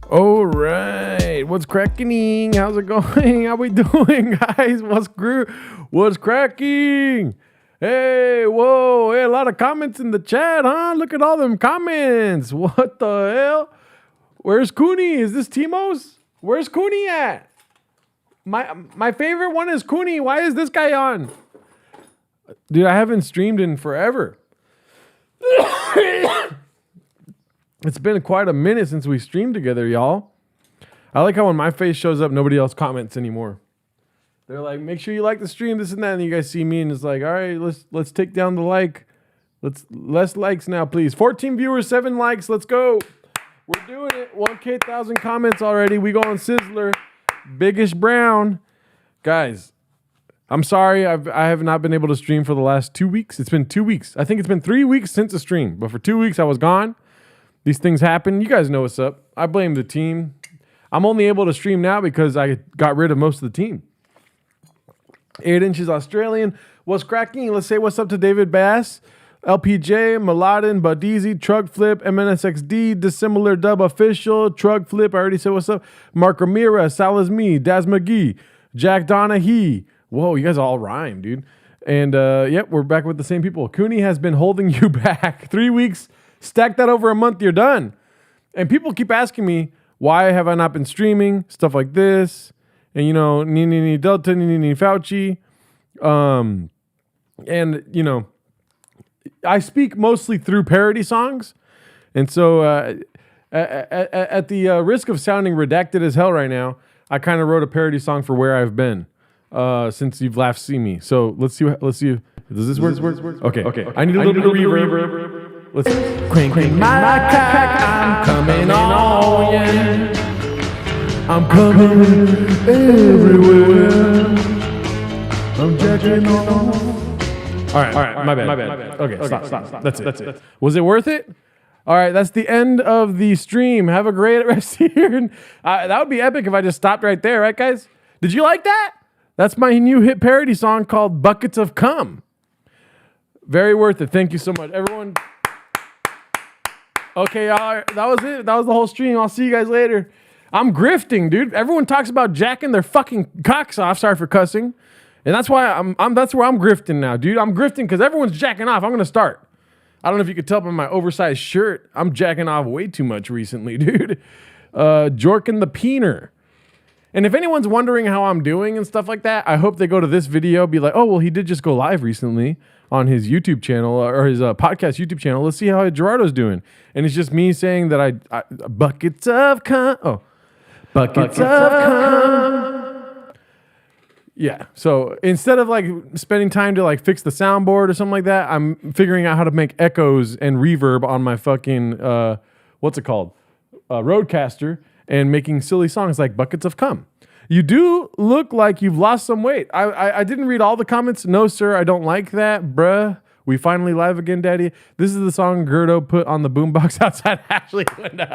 All right, what's cracking? How's it going? How we doing, guys? What's cracking? Hey, whoa, hey, a lot of comments in the chat, huh? Look at all them comments. What the hell? Where's Cooney? Is this Timo's? Where's Cooney at? My favorite one is Cooney. Why is this guy on? Dude, I haven't streamed in forever. It's been quite a minute since we streamed together, y'all. I like how when my face shows up, nobody else comments anymore. They're like, make sure you like the stream, this and that, and you guys see me, and it's like, all right, let's take down the like. Less likes now, please. 14 viewers, 7 likes. Let's go. We're doing it. 1K 1,000 comments already. We going Sizzler. Biggish Brown. Guys, I'm sorry. I have not been able to stream for the last 2 weeks. It's been 2 weeks. I think it's been 3 weeks since the stream, but for 2 weeks I was gone. These things happen. You guys know what's up. I blame the team. I'm only able to stream now because I got rid of most of the team. 8 inches Australian. What's cracking? Let's say what's up to David Bass, LPJ, Maladin, Badizi, Trug Flip, MNSXD, Dissimilar Dub Official, Trug Flip. I already said what's up. Mark Ramirez, Salas Me, Daz McGee, Jack Donahue. Whoa, you guys all rhyme, dude. And yep, we're back with the same people. Cooney has been holding you back. 3 weeks. Stack that over a month, you're done. And people keep asking me, why have I not been streaming? Stuff like this. And, you know, Nini Delta, Nini Fauci. And, you know, I speak mostly through parody songs. And so at the risk of sounding redacted as hell right now, I kind of wrote a parody song for Where I've Been since you've laughed see me. So let's see. Does this work? Okay. I need a little bit of reverb. Let's cranking my cock, I'm coming on, yeah. I'm coming everywhere. I'm jacking on. All right, my bad. Okay, stop. That's it. Was it worth it? All right, that's the end of the stream. Have a great rest of your year. That would be epic if I just stopped right there, right, guys? Did you like that? That's my new hit parody song called Buckets of Cum. Very worth it. Thank you so much, everyone. Okay, y'all, that was it. That was the whole stream. I'll see you guys later. I'm grifting, dude. Everyone talks about jacking their fucking cocks off. Sorry for cussing. And that's why that's where I'm grifting now, dude. I'm grifting because everyone's jacking off. I'm going to start. I don't know if you could tell by my oversized shirt. I'm jacking off way too much recently, dude. Jorkin the Peener. And if anyone's wondering how I'm doing and stuff like that, I hope they go to this video, be like, oh, well, he did just go live recently on his YouTube channel or his podcast YouTube channel. Let's see how Gerardo's doing. And it's just me saying that I buckets of cum. Oh, buckets of cum. Yeah. So instead of like spending time to like fix the soundboard or something like that, I'm figuring out how to make echoes and reverb on my fucking, what's it called? Roadcaster, and making silly songs like buckets of cum. You do look like you've lost some weight. I didn't read all the comments. No, sir, I don't like that, bruh. We finally live again, daddy. This is the song Gerdo put on the boombox outside Ashley's window.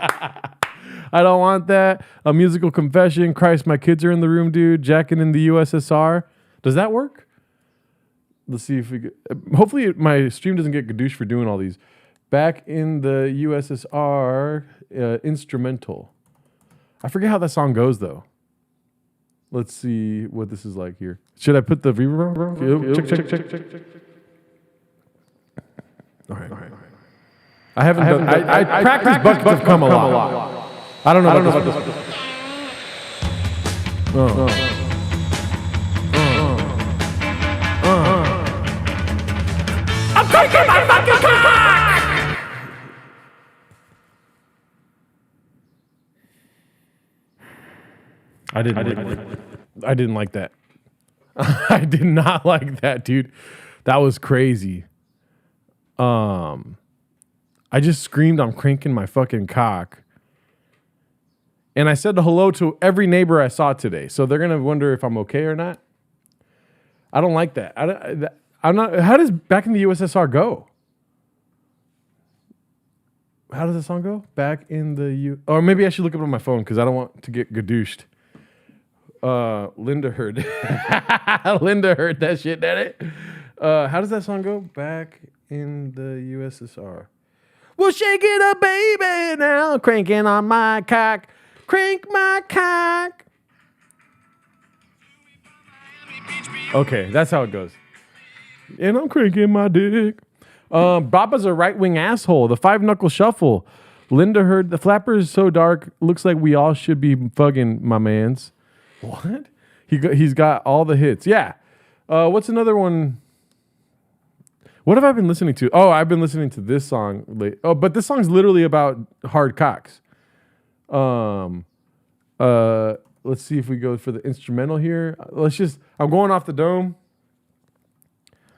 I don't want that. A musical confession. Christ, my kids are in the room, dude. Jacking in the USSR. Does that work? Let's see if we get... Hopefully my stream doesn't get gadoosh for doing all these. Back in the USSR, instrumental. I forget how that song goes, though. Let's see what this is like here. Should I put the reverb? Check. All right. I haven't done. I practice buckets of cum a lot. I don't know about this. I'm taking my fucking cock. I didn't like that. I did not like that, dude. That was crazy. I just screamed, I'm cranking my fucking cock. And I said hello to every neighbor I saw today. So they're going to wonder if I'm okay or not. I don't like that. I'm not. How does Back in the USSR go? How does the song go? Back in the Or maybe I should look it up on my phone because I don't want to get gadooshed. Linda heard. Linda heard that shit, did it? How does that song go? Back in the USSR. Well, shake it up, baby, now. Cranking on my cock. crank my cock. Okay, that's how it goes. And I'm cranking my dick. Baba's a right-wing asshole. The 5-knuckle shuffle. Linda heard the flapper is so dark. Looks like we all should be fucking my mans. What? He's got all the hits. Yeah. What's another one? What have I been listening to? Oh, I've been listening to this song late. Oh, but this song's literally about hard cocks. Let's see if we go for the instrumental here. I'm going off the dome.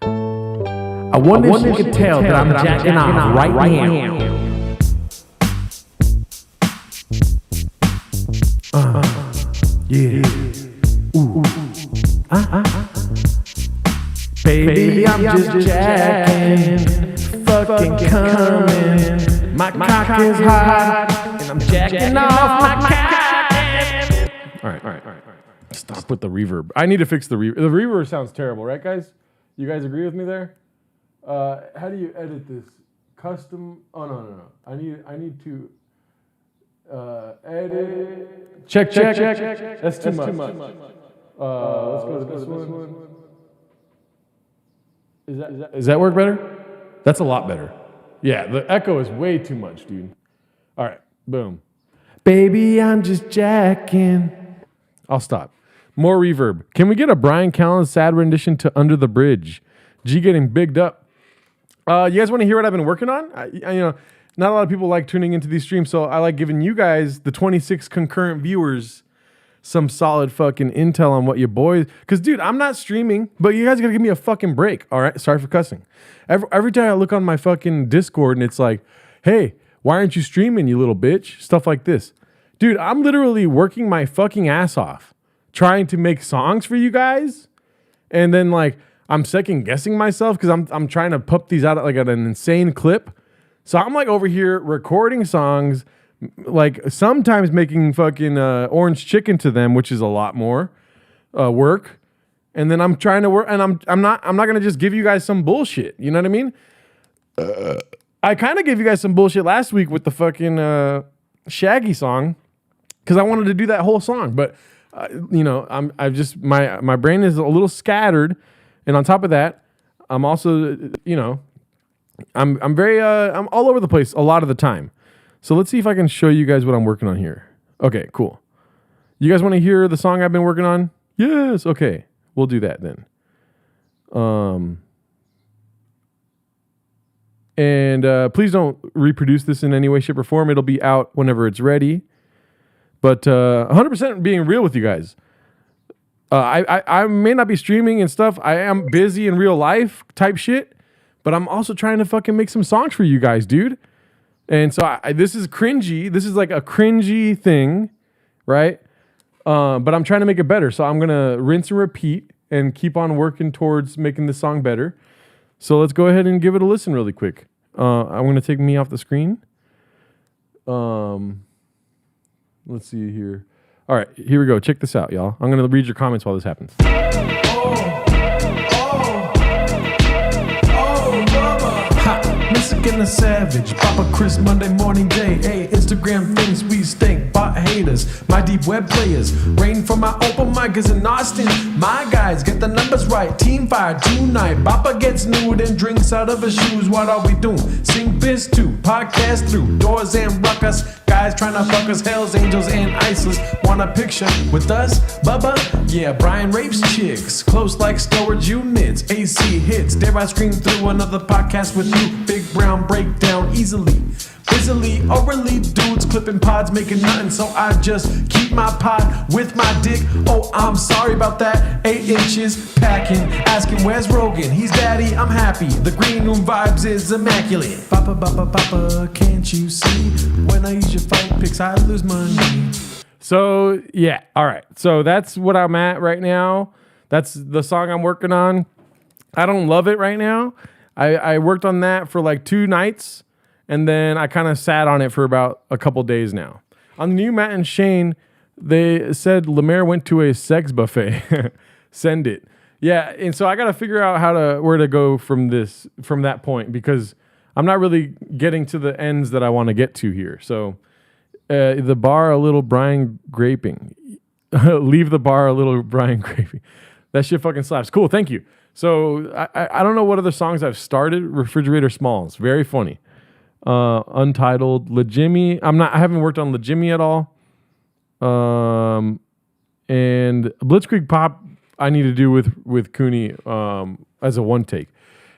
I wonder if you can tell that I'm jacking off right now. Yeah. Ooh. Baby, I'm just jacking, fucking coming. My cock is hot, and I'm jacking off my cock. All right. Stop with the reverb. I need to fix the reverb. The reverb sounds terrible, right, guys? You guys agree with me there? How do you edit this? Custom? Oh no. I need to edit. Check. That's too much. Let's go to this one. Is that work better? That's a lot better. Yeah, the echo is way too much, dude. All right, boom. Baby, I'm just jacking. I'll stop. More reverb. Can we get a Brian Callen's sad rendition to Under the Bridge? G getting bigged up. You guys want to hear what I've been working on? Not a lot of people like tuning into these streams, so I like giving you guys, the 26 concurrent viewers, some solid fucking intel on what your boys... Because, dude, I'm not streaming, but you guys got to give me a fucking break, all right? Sorry for cussing. Every time I look on my fucking Discord and it's like, hey, why aren't you streaming, you little bitch? Stuff like this. Dude, I'm literally working my fucking ass off trying to make songs for you guys. And then, like, I'm second guessing myself because I'm trying to pump these out at an insane clip. So I'm like over here recording songs, like sometimes making fucking orange chicken to them, which is a lot more work. And then I'm trying to work, and I'm not gonna just give you guys some bullshit. You know what I mean? I kind of gave you guys some bullshit last week with the fucking Shaggy song because I wanted to do that whole song, but my brain is a little scattered, and on top of that, I'm also I'm all over the place a lot of the time. So let's see if I can show you guys what I'm working on here. Okay, cool. You guys want to hear the song I've been working on? Yes. Okay, we'll do that then. And please don't reproduce this in any way, shape, or form. It'll be out whenever it's ready. But 100% being real with you guys. I may not be streaming and stuff. I am busy in real life type shit. But I'm also trying to fucking make some songs for you guys, dude. And so this is cringy. This is like a cringy thing, right? But I'm trying to make it better. So I'm going to rinse and repeat and keep on working towards making this song better. So let's go ahead and give it a listen really quick. I'm going to take me off the screen. Let's see here. All right, here we go. Check this out, y'all. I'm going to read your comments while this happens. Mexican a savage, Papa Chris Monday morning day. Hey, Instagram things we stink, bot haters, my deep web players. Rain from my open micers in Austin. My guys get the numbers right. Team fire tonight. Papa gets nude and drinks out of his shoes. What are we doing? Sing biz too, podcast through doors and ruckus. Guys trying to fuck us, Hells Angels and ISIS. Want a picture with us, Bubba? Yeah, Brian rapes chicks, close like storage units. AC hits, dare I scream through another podcast with you? Big brown breakdown easily. Busily, overly dudes clipping pods, making nothing, so I just keep my pod with my dick. Oh, I'm sorry about that. 8 inches packing, asking where's Rogan? He's daddy, I'm happy. The green room vibes is immaculate. Papa, can't you see? When I use your fight picks, I lose money. So yeah, all right. So that's what I'm at right now. That's the song I'm working on. I don't love it right now. I worked on that for like 2 nights, and then I kind of sat on it for about a couple days now. On the new Matt and Shane, they said Lemaire went to a sex buffet. Send it. Yeah, and so I got to figure out where to go from that point, because I'm not really getting to the ends that I want to get to here. So The bar a little Brian graping. Leave the bar a little Brian graping. That shit fucking slaps. Cool, thank you. So I don't know what other songs I've started. Refrigerator Smalls, very funny. Untitled, Legimmy. I haven't worked on Legimmy at all. And Blitzkrieg Pop I need to do with Cooney as a one take.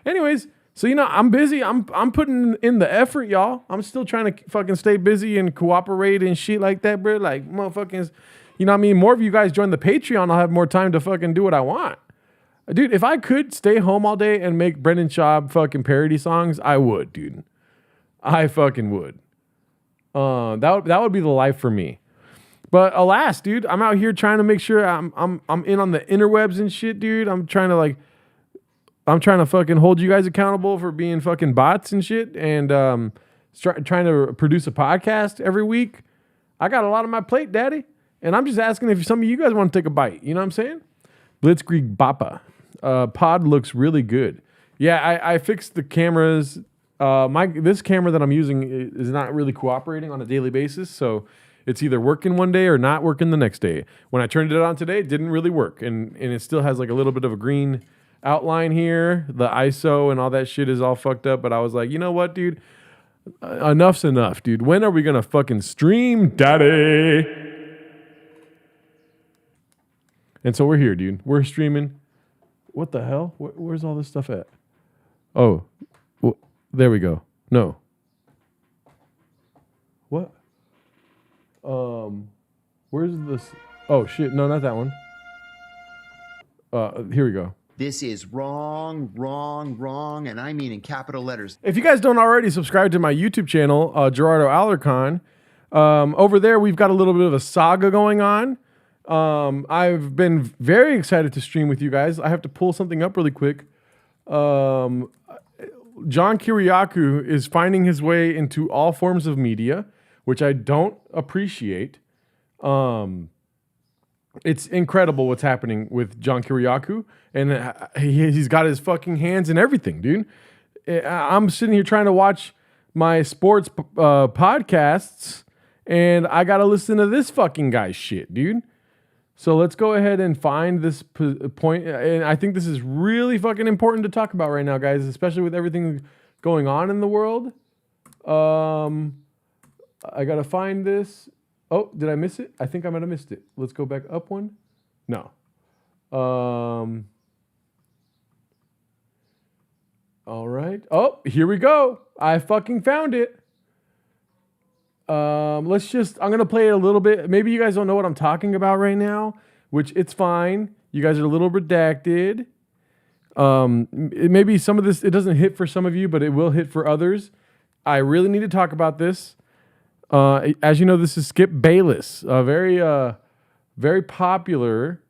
Anyways, so I'm busy. I'm putting in the effort, y'all. I'm still trying to fucking stay busy and cooperate and shit like that, bro. Like motherfuckers, you know what I mean? More of you guys join the Patreon, I'll have more time to fucking do what I want. Dude, if I could stay home all day and make Brendan Schaub fucking parody songs, I would, dude. I fucking would. That would be the life for me. But alas, dude, I'm out here trying to make sure I'm in on the interwebs and shit, dude. I'm trying to fucking hold you guys accountable for being fucking bots and shit, and trying to produce a podcast every week. I got a lot on my plate, daddy, and I'm just asking if some of you guys want to take a bite. You know what I'm saying? Blitzkrieg Bappa. Pod looks really good. Yeah, I fixed the cameras. This camera that I'm using is not really cooperating on a daily basis, so it's either working one day or not working the next day. When I turned it on today, it didn't really work, and it still has like a little bit of a green outline here. The ISO and all that shit is all fucked up, but I was like, you know what, dude? Enough's enough, dude. When are we gonna fucking stream, daddy? And so we're here, dude. We're streaming. What the hell? Where's all this stuff at? Oh, there we go. No. What? Where's this? Oh shit! No, not that one. Here we go. This is wrong, and I mean in capital letters. If you guys don't already subscribe to my YouTube channel, Gerardo Alarcon, over there we've got a little bit of a saga going on. I've been very excited to stream with you guys. I have to pull something up really quick. John Kiriakou is finding his way into all forms of media, which I don't appreciate. It's incredible what's happening with John Kiriakou, and he's got his fucking hands in everything, dude. I'm sitting here trying to watch my sports podcasts, and I got to listen to this fucking guy's shit, dude. So let's go ahead and find this point. And I think this is really fucking important to talk about right now, guys, especially with everything going on in the world. I got to find this. Oh, did I miss it? I think I might have missed it. Let's go back up one. No. All right. Oh, here we go. I fucking found it. I'm going to play it a little bit. Maybe you guys don't know what I'm talking about right now, which it's fine. You guys are a little redacted. Maybe some of this, it doesn't hit for some of you, but it will hit for others. I really need to talk about this. As you know, this is Skip Bayless, a very popular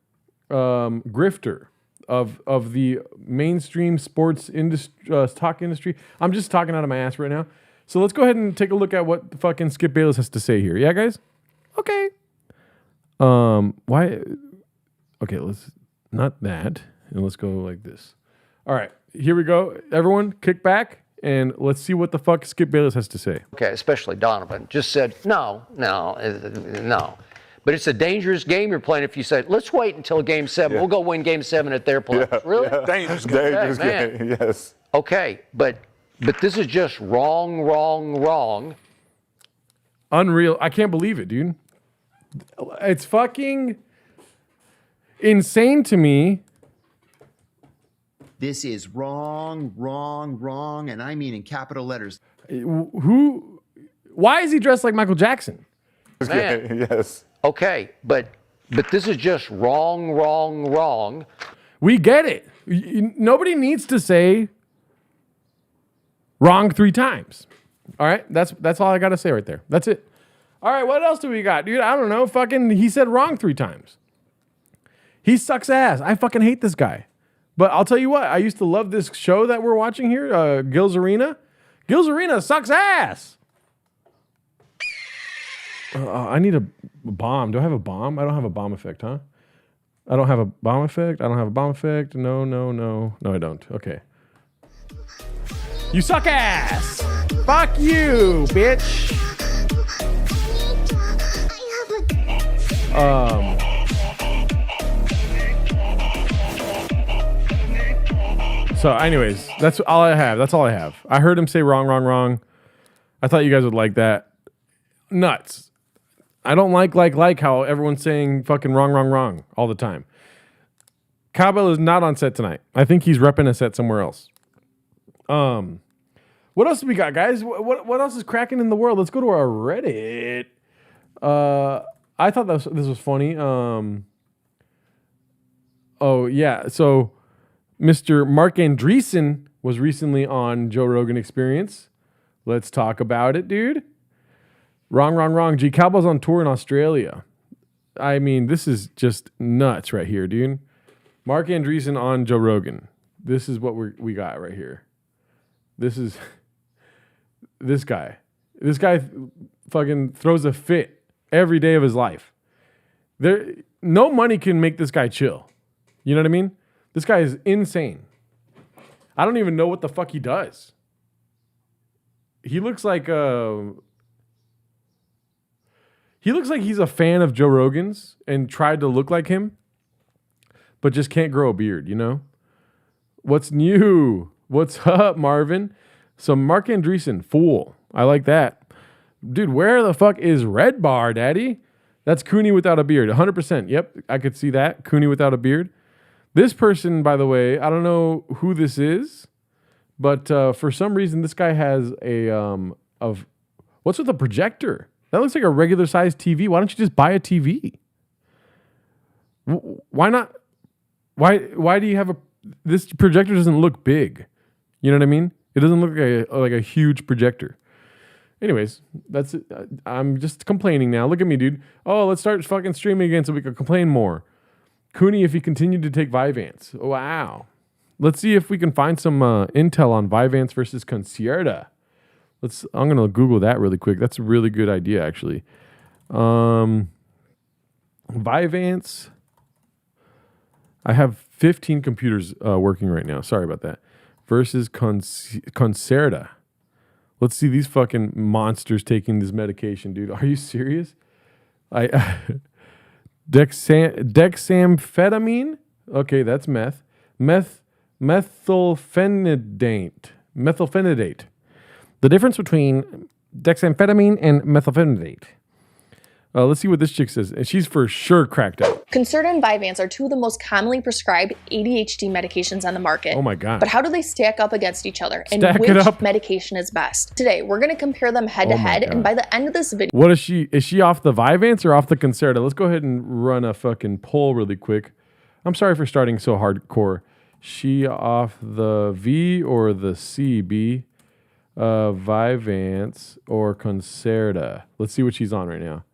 grifter of the mainstream sports industry, talk industry. I'm just talking out of my ass right now. So let's go ahead and take a look at what the fucking Skip Bayless has to say here. Yeah, guys? Okay. Why? Okay, let's not that. And let's go like this. All right, here we go. Everyone, kick back and let's see what the fuck Skip Bayless has to say. Okay, especially Donovan, just said, no. But it's a dangerous game you're playing if you say, let's wait until game 7. Yeah. We'll go win game 7 at their place. Yeah, really? Yeah. Dangerous game, yes. Okay, but this is just wrong. Unreal. I can't believe it, dude. It's fucking insane to me. This is wrong, and I mean in capital letters. Why is he dressed like Michael Jackson? Man. Yes. Okay, but this is just wrong. We get it. Nobody needs to say wrong 3 times. All right? That's all I got to say right there. That's it. All right, what else do we got? Dude, I don't know. Fucking he said wrong 3 times. He sucks ass. I fucking hate this guy. But I'll tell you what, I used to love this show that we're watching here, Gil's Arena. Gil's Arena sucks ass. I need a bomb. Do I have a bomb? I don't have a bomb effect, huh? I don't have a bomb effect. No, I don't. Okay. You suck ass. Fuck you, bitch. So anyways, that's all I have. That's all I have. I heard him say wrong, wrong, wrong. I thought you guys would like that. Nuts. I don't like how everyone's saying fucking wrong, wrong, wrong all the time. Cowbell is not on set tonight. I think he's repping a set somewhere else. What else do we got, guys? What else is cracking in the world? Let's go to our Reddit. I thought this was funny. Oh yeah, so Mr. Mark Andreessen was recently on Joe Rogan Experience. Let's talk about it, dude. Wrong, wrong, wrong. G Cowbell's on tour in Australia. I mean, this is just nuts right here, dude. Mark Andreessen on Joe Rogan. This is what we got right here. This is this guy. This guy fucking throws a fit every day of his life. No money can make this guy chill. You know what I mean? This guy is insane. I don't even know what the fuck he does. He looks like he's a fan of Joe Rogan's and tried to look like him, but just can't grow a beard, you know? What's new? What's up, Marvin? So Mark Andreessen, fool. I like that. Dude, where the fuck is Red Bar, Daddy? That's Cooney without a beard. 100%. Yep, I could see that. Cooney without a beard. This person, by the way, I don't know who this is, but for some reason, this guy has what's with a projector? That looks like a regular sized TV. Why don't you just buy a TV? Why not? Why do you have this projector doesn't look big. You know what I mean? It doesn't look like a huge projector. Anyways, that's it. I'm just complaining now. Look at me, dude. Oh, let's start fucking streaming again so we can complain more. Cooney, if he continued to take VYVANSE. Wow. Let's see if we can find some intel on VYVANSE versus CONCERTA. I'm going to Google that really quick. That's a really good idea, actually. VYVANSE. I have 15 computers working right now. Sorry about that. Versus CONCERTA. Let's see these fucking monsters taking this medication, dude. Are you serious? Dexamphetamine? Okay, that's meth. Methylphenidate. The difference between dexamphetamine and methylphenidate. Let's see what this chick says. And she's for sure cracked out. CONCERTA and VYVANSE are two of the most commonly prescribed ADHD medications on the market. Oh my God. But how do they stack up against each other? And which medication is best? Today, we're going to compare them head to head. And by the end of this video... What is she? Is she off the VYVANSE or off the CONCERTA? Let's go ahead and run a fucking poll really quick. I'm sorry for starting so hardcore. She off the V or the C, B? VYVANSE or CONCERTA? Let's see what she's on right now.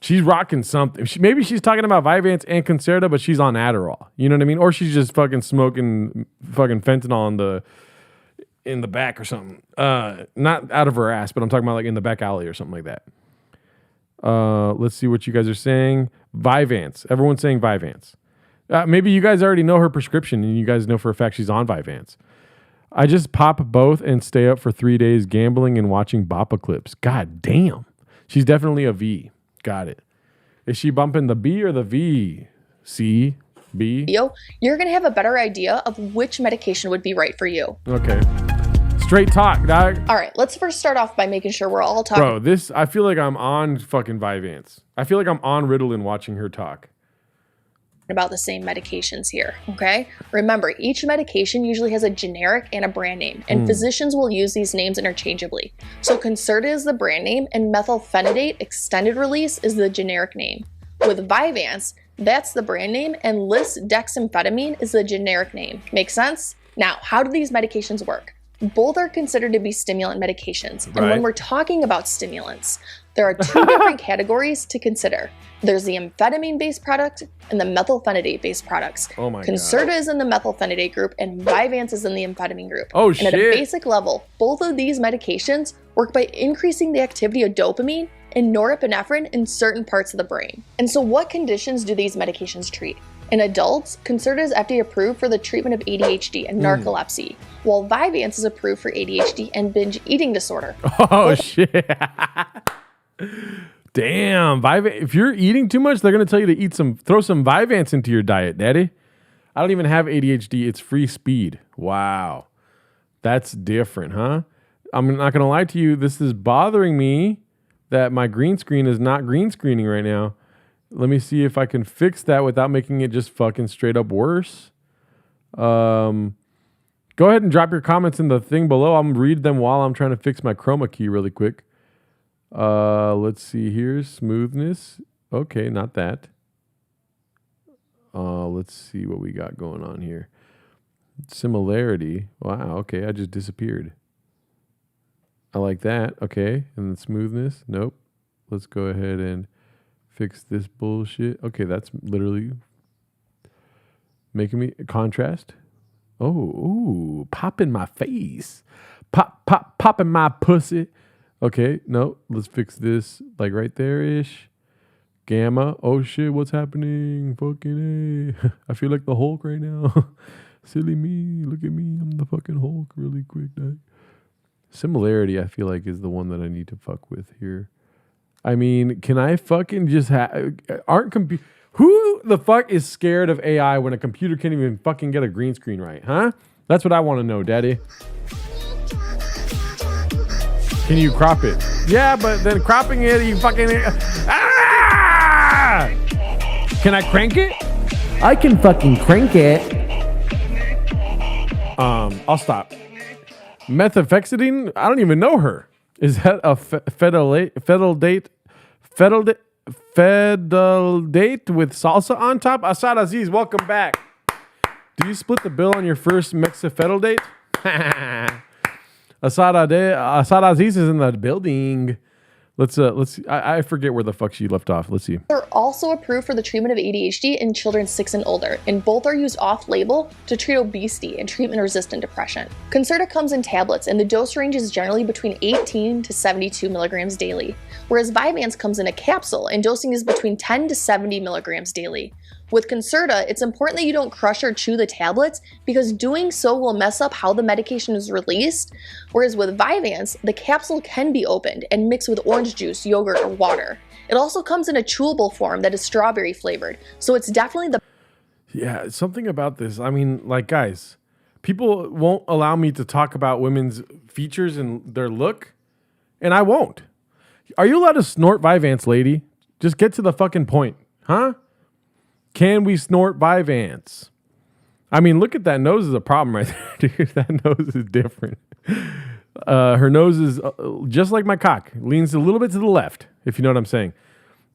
She's rocking something. Maybe she's talking about VYVANSE and CONCERTA, but she's on Adderall. You know what I mean? Or she's just fucking smoking fucking fentanyl in the back or something. Not out of her ass, but I'm talking about like in the back alley or something like that. Let's see what you guys are saying. VYVANSE. Everyone's saying VYVANSE. Maybe you guys already know her prescription and you guys know for a fact she's on VYVANSE. I just pop both and stay up for 3 days gambling and watching Boppa clips. God damn. She's definitely a V. Got it. Is she bumping the B or the V? C? B? You're going to have a better idea of which medication would be right for you. Okay. Straight talk, dog. All right, let's first start off by making sure we're all talking. Bro, I feel like I'm on fucking VYVANSE. I feel like I'm on Ritalin watching her talk. About the same medications here, okay? Remember, each medication usually has a generic and a brand name, and physicians will use these names interchangeably. So CONCERTA is the brand name, and methylphenidate extended release is the generic name. With VYVANSE, that's the brand name, and lisdexamphetamine is the generic name. Make sense? Now, how do these medications work? Both are considered to be stimulant medications, and when we're talking about stimulants, there are two different categories to consider. There's the amphetamine-based product and the methylphenidate-based products. Oh my CONCERTA God. is in the methylphenidate group and VYVANSE is in the amphetamine group. Oh, and shit. at a basic level, both of these medications work by increasing the activity of dopamine and norepinephrine in certain parts of the brain. And so what conditions do these medications treat? In adults, CONCERTA is FDA approved for the treatment of ADHD and narcolepsy, while VYVANSE is approved for ADHD and binge eating disorder. Oh, shit. Damn, if you're eating too much, they're gonna tell you to throw some Vyvanse into your diet, daddy. I don't even have ADHD. It's free speed. Wow. That's different, huh? I'm not gonna lie to you. This is bothering me that my green screen is not green screening right now. Let me see if I can fix that without making it just fucking straight up worse. Go ahead and drop your comments in the thing below. I'm read them while I'm trying to fix my chroma key really quick. Let's see here. Smoothness. Okay, not that. Let's see what we got going on here. Similarity. Wow, okay, I just disappeared. I like that. Okay, and then smoothness. Nope. Let's go ahead and fix this bullshit. Okay, that's literally making me contrast. Oh, ooh, pop in my face. Pop in my pussy. Okay, no, let's fix this like right there-ish. Gamma. Oh shit, what's happening? Fucking A. I feel like the Hulk right now. Silly me. Look at me. I'm the fucking Hulk really quick. Similarity, I feel like, is the one that I need to fuck with here. I mean, can I fucking just who the fuck is scared of AI when a computer can't even fucking get a green screen right, huh? That's what I want to know, daddy. Can you crop it? Yeah, but then cropping it, you fucking... Can I crank it? I can fucking crank it. I'll stop. Methamphetamine? I don't even know her. Is that a federal date with salsa on top? Asad Aziz, welcome back. Do you split the bill on your first Mexifedal date? Asad Aziz is in the building. Let's see. I forget where the fuck she left off. Let's see. They're also approved for the treatment of ADHD in children 6 and older, and both are used off-label to treat obesity and treatment-resistant depression. CONCERTA comes in tablets, and the dose range is generally between 18 to 72 milligrams daily, whereas VYVANSE comes in a capsule, and dosing is between 10 to 70 milligrams daily. With CONCERTA, it's important that you don't crush or chew the tablets because doing so will mess up how the medication is released, whereas with VYVANSE, the capsule can be opened and mixed with orange juice, yogurt, or water. It also comes in a chewable form that is strawberry flavored, so it's definitely the... Yeah, something about this. I mean, like, guys, people won't allow me to talk about women's features and their look, and I won't. Are you allowed to snort VYVANSE, lady? Just get to the fucking point, huh? Can we snort VYVANSE? I mean, look at that nose is a problem right there, dude. That nose is different. Her nose is just like my cock. Leans a little bit to the left, if you know what I'm saying.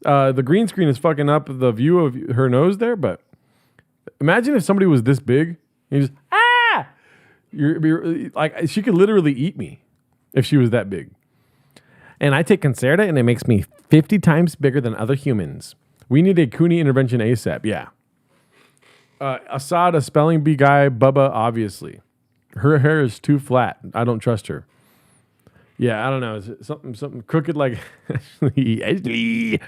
The green screen is fucking up the view of her nose there, but imagine if somebody was this big. And you just, You're like, she could literally eat me if she was that big. And I take CONCERTA, and it makes me 50 times bigger than other humans. We need a Cooney intervention ASAP. Yeah. Assad, a spelling bee guy. Bubba, obviously. Her hair is too flat. I don't trust her. Yeah, I don't know. Is it something crooked like Ashley?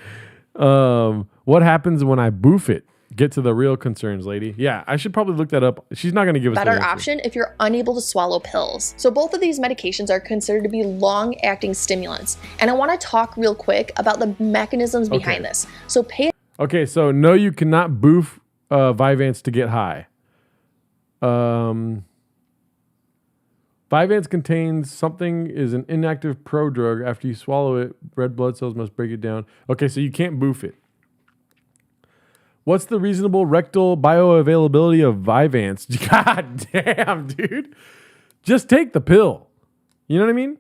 What happens when I boof it? Get to the real concerns, lady. Yeah, I should probably look that up. She's not going to give us better option if you're unable to swallow pills. So both of these medications are considered to be long-acting stimulants. And I want to talk real quick about the mechanisms behind this. So Okay, so no, you cannot boof VYVANSE to get high. VYVANSE contains something is an inactive prodrug. After you swallow it, red blood cells must break it down. Okay, so you can't boof it. What's the reasonable rectal bioavailability of VYVANSE? God damn, dude. Just take the pill. You know what I mean?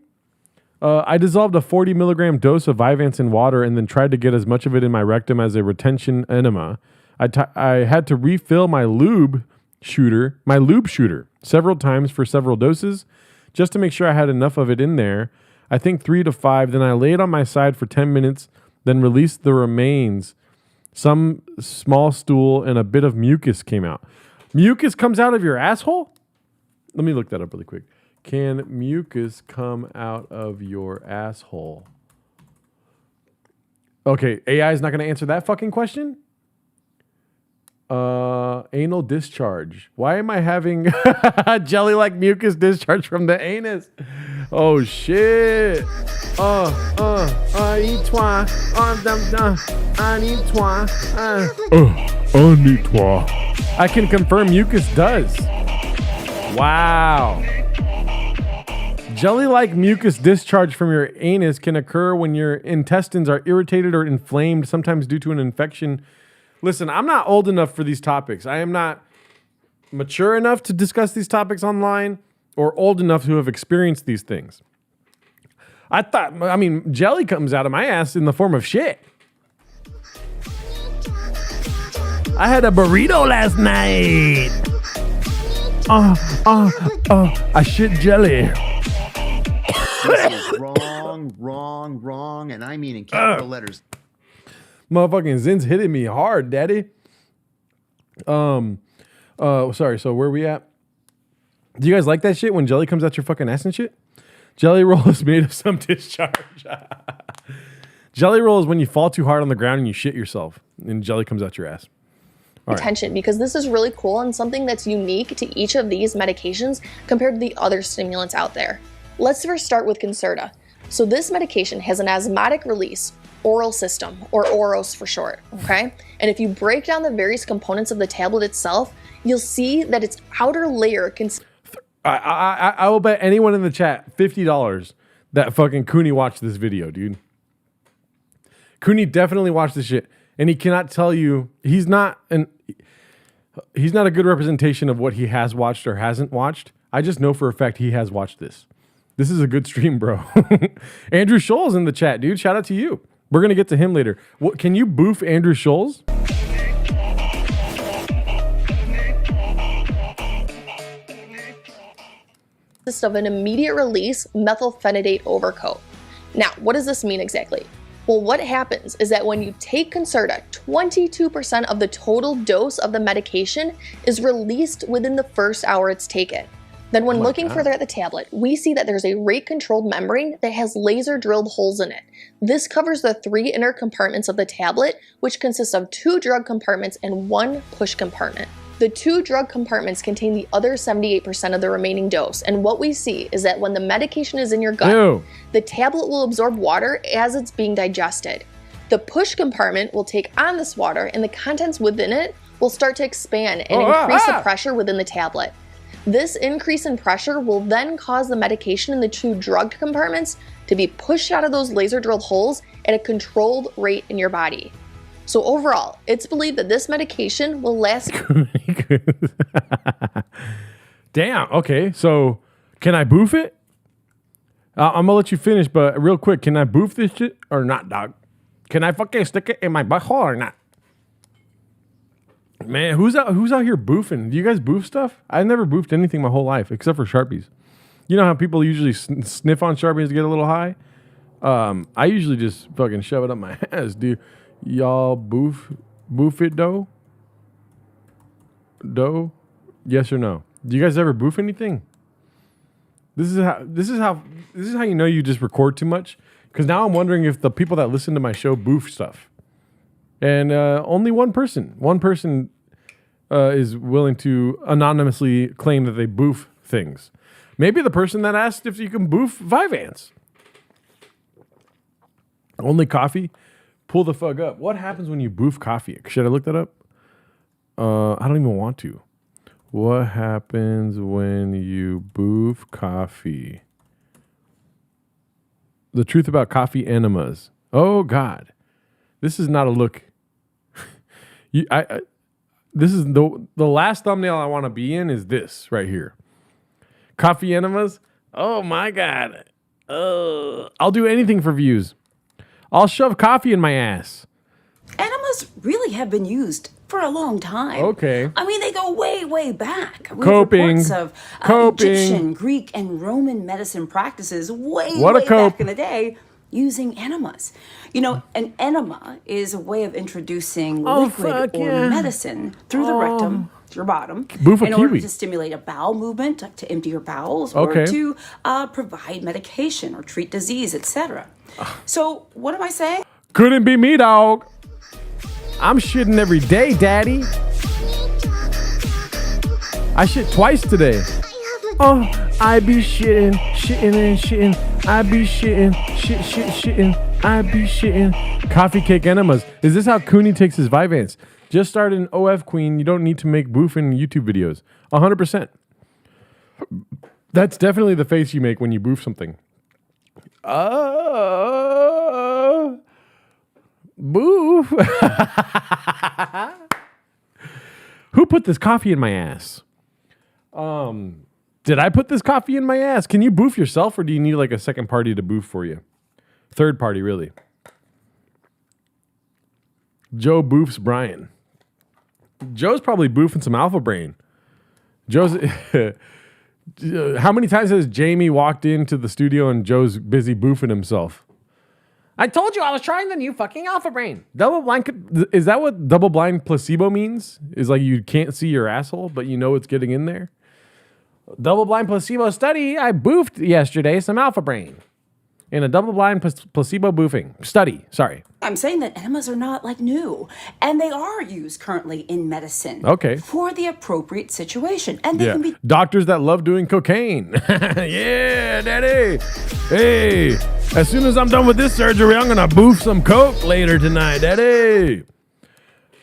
I dissolved a 40 milligram dose of VYVANSE in water and then tried to get as much of it in my rectum as a retention enema. I had to refill my lube shooter several times for several doses just to make sure I had enough of it in there. I think 3 to 5. Then I laid on my side for 10 minutes, then released the remains. Some small stool and a bit of mucus came out. Mucus comes out of your asshole? Let me look that up really quick. Can mucus come out of your asshole? Okay, AI is not going to answer that fucking question. Anal discharge. Why am I having jelly-like mucus discharge from the anus? Oh shit. I need toi. I need toi. I need toi. I can confirm mucus does. Wow. Jelly-like mucus discharge from your anus can occur when your intestines are irritated or inflamed, sometimes due to an infection. Listen, I'm not old enough for these topics. I am not mature enough to discuss these topics online or old enough to have experienced these things. I mean, jelly comes out of my ass in the form of shit. I had a burrito last night. I shit jelly. This is wrong, and I mean in capital letters. Motherfucking Zin's hitting me hard, daddy. Sorry, so where we at? Do you guys like that shit when jelly comes out your fucking ass and shit? Jelly roll is made of some discharge. Jelly roll is when you fall too hard on the ground and you shit yourself and jelly comes out your ass. All right. Attention, because this is really cool and something that's unique to each of these medications compared to the other stimulants out there. Let's first start with CONCERTA. So this medication has an asthmatic release oral system, or OROS for short, okay? And if you break down the various components of the tablet itself, you'll see that its outer layer I will bet anyone in the chat $50 that fucking Cooney watched this video, dude. Cooney definitely watched this shit, and he cannot tell you he's not a good representation of what he has watched or hasn't watched. I just know for a fact he has watched this. This is a good stream, bro. Andrew Scholl's in the chat, dude. Shout out to you. We're going to get to him later. What, can you boof Andrew Scholl's? Of an immediate release methylphenidate overcoat. Now, what does this mean exactly? Well, what happens is that when you take CONCERTA, 22% of the total dose of the medication is released within the first hour it's taken. Then when looking further at the tablet, we see that there's a rate-controlled membrane that has laser-drilled holes in it. This covers the 3 inner compartments of the tablet, which consists of 2 drug compartments and 1 push compartment. The 2 drug compartments contain the other 78% of the remaining dose, and what we see is that when the medication is in your gut, the tablet will absorb water as it's being digested. The push compartment will take on this water, and the contents within it will start to expand and increase the pressure within the tablet. This increase in pressure will then cause the medication in the 2 drugged compartments to be pushed out of those laser-drilled holes at a controlled rate in your body. So overall, it's believed that this medication will last... Damn, okay. So, can I boof it? I'm gonna let you finish, but real quick, can I boof this shit or not, dog? Can I fucking stick it in my butthole or not? Man, who's out here boofing? Do you guys boof stuff? I've never boofed anything my whole life except for Sharpies. You know how people usually sniff on Sharpies to get a little high? I usually just fucking shove it up my ass. Do y'all boof it though? Yes or no? Do you guys ever boof anything? This is how you know you just record too much. Because now I'm wondering if the people that listen to my show boof stuff. And only one person is willing to anonymously claim that they boof things. Maybe the person that asked if you can boof VYVANSE. Only coffee? Pull the fuck up. What happens when you boof coffee? Should I look that up? I don't even want to. What happens when you boof coffee? The truth about coffee enemas. Oh, God. This is not a look... This is the last thumbnail I want to be in is this right here. Coffee enemas. Oh my God. I'll do anything for views. I'll shove coffee in my ass. Enemas really have been used for a long time. Okay. I mean, they go way, way back. We Coping. have reports of Egyptian, Greek, and Roman medicine practices way back in the day using enemas. You know, an enema is a way of introducing liquid or medicine through the rectum, your bottom, in order to stimulate a bowel movement, like to empty your bowels, or to provide medication or treat disease, etc. So, what am I saying? Couldn't be me, dog. I'm shitting every day, daddy. I shit twice today. Oh, I be shitting, shitting and shitting. I be shitting, shitting. I be shitting. Coffee cake enemas. Is this how Cooney takes his VYVANSE? Just started an OF queen. You don't need to make boofing YouTube videos. 100%. That's definitely the face you make when you boof something. Boof. Who put this coffee in my ass? Did I put this coffee in my ass? Can you boof yourself, or do you need like a second party to boof for you? Third party, really. Joe boofs Brian. Joe's probably boofing some alpha brain. Joe's... How many times has Jamie walked into the studio and Joe's busy boofing himself? I told you I was trying the new fucking alpha brain. Double blind, is that what double blind placebo means? Is like you can't see your asshole, but you know it's getting in there? Double blind placebo study. I boofed yesterday some alpha brain in a double blind placebo boofing study. Sorry. I'm saying that enemas are not like new, and they are used currently in medicine. Okay. For the appropriate situation, and they can be doctors that love doing cocaine. Yeah, daddy. Hey, as soon as I'm done with this surgery, I'm gonna boof some coke later tonight, daddy.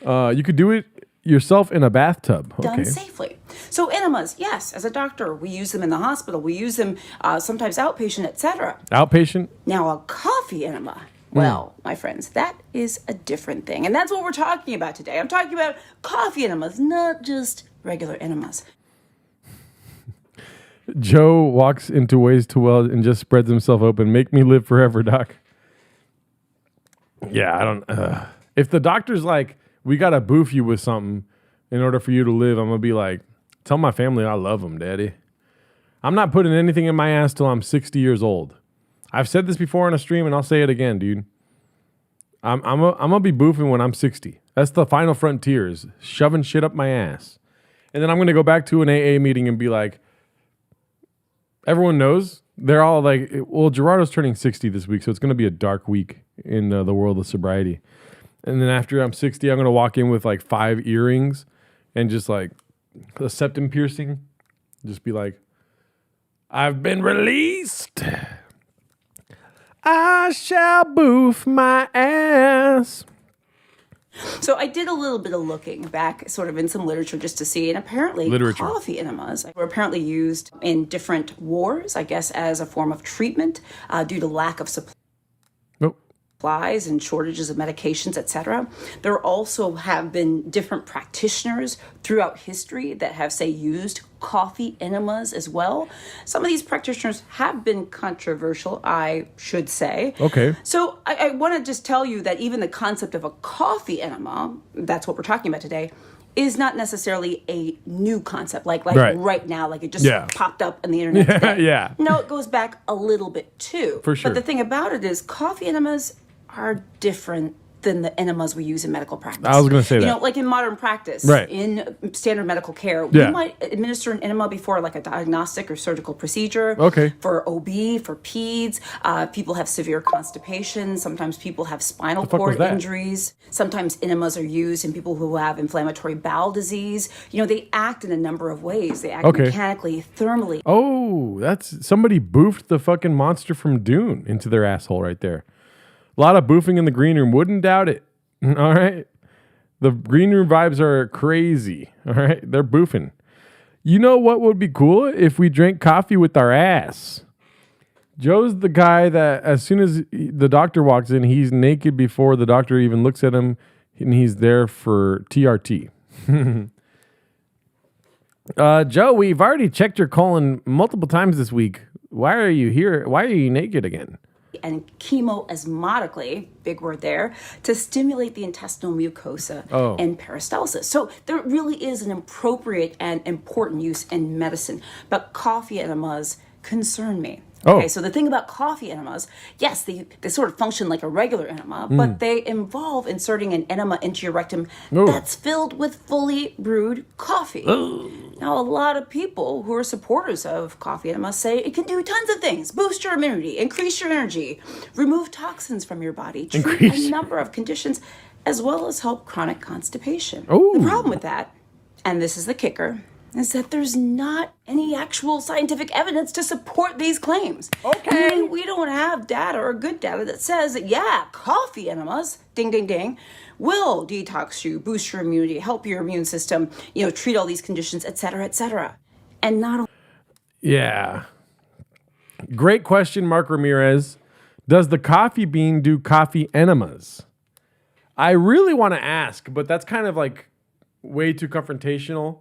You could do it yourself in a bathtub. done safely. So enemas, yes, as a doctor, we use them in the hospital. We use them sometimes outpatient, etc. Outpatient. Now, a coffee enema. Well, my friends, that is a different thing. And that's what we're talking about today. I'm talking about coffee enemas, not just regular enemas. Joe walks into Ways to Well and just spreads himself open. Make me live forever, doc. Yeah, I don't... if the doctor's like, we got to boof you with something in order for you to live, I'm going to be like, tell my family I love them, daddy. I'm not putting anything in my ass till I'm 60 years old. I've said this before on a stream, and I'll say it again, dude. I'm gonna be boofing when I'm 60. That's the final frontier, is shoving shit up my ass. And then I'm gonna go back to an AA meeting and be like, everyone knows. They're all like, well, Gerardo's turning 60 this week, so it's gonna be a dark week in the world of sobriety. And then after I'm 60, I'm gonna walk in with like 5 earrings and just like a septum piercing. Just be like, I've been released. I shall boof my ass. So I did a little bit of looking back sort of in some literature just to see, and apparently coffee enemas were apparently used in different wars, I guess, as a form of treatment due to lack of supplies and shortages of medications, etc. There also have been different practitioners throughout history that have, say, used coffee enemas as well. Some of these practitioners have been controversial, I should say. Okay. So I want to just tell you that even the concept of a coffee enema, that's what we're talking about today, is not necessarily a new concept, like right now, like it just popped up on the internet today. No, it goes back a little bit too. For sure. But the thing about it is coffee enemas are different than the enemas we use in medical practice. I was going to say that. You know, like in modern practice, in standard medical care, we might administer an enema before like a diagnostic or surgical procedure. Okay. For OB, for peds, people have severe constipation. Sometimes people have spinal cord injuries. Sometimes enemas are used in people who have inflammatory bowel disease. You know, they act in a number of ways. They act mechanically, thermally. Oh, that's somebody boofed the fucking monster from Dune into their asshole right there. A lot of boofing in the green room. Wouldn't doubt it. All right. The green room vibes are crazy. All right. They're boofing. You know what would be cool? If we drank coffee with our ass. Joe's the guy that as soon as the doctor walks in, he's naked before the doctor even looks at him, and he's there for TRT. Joe, we've already checked your colon multiple times this week. Why are you here? Why are you naked again? And chemoosmotically, big word there, to stimulate the intestinal mucosa and peristalsis. So there really is an appropriate and important use in medicine. But coffee enemas concern me. Okay, so the thing about coffee enemas, yes, they sort of function like a regular enema, but they involve inserting an enema into your rectum that's filled with fully brewed coffee. Now, a lot of people who are supporters of coffee enemas say it can do tons of things. Boost your immunity, increase your energy, remove toxins from your body, treat a number of conditions, as well as help chronic constipation. The problem with that, and this is the kicker, is that there's not any actual scientific evidence to support these claims. Okay. I mean, we don't have data or good data that says that, yeah, coffee enemas, ding, ding, ding, will detox you, boost your immunity, help your immune system, treat all these conditions, et cetera, et cetera. And not Yeah. Great question, Mark Ramirez. Does the coffee bean do coffee enemas? I really want to ask, but that's kind of like way too confrontational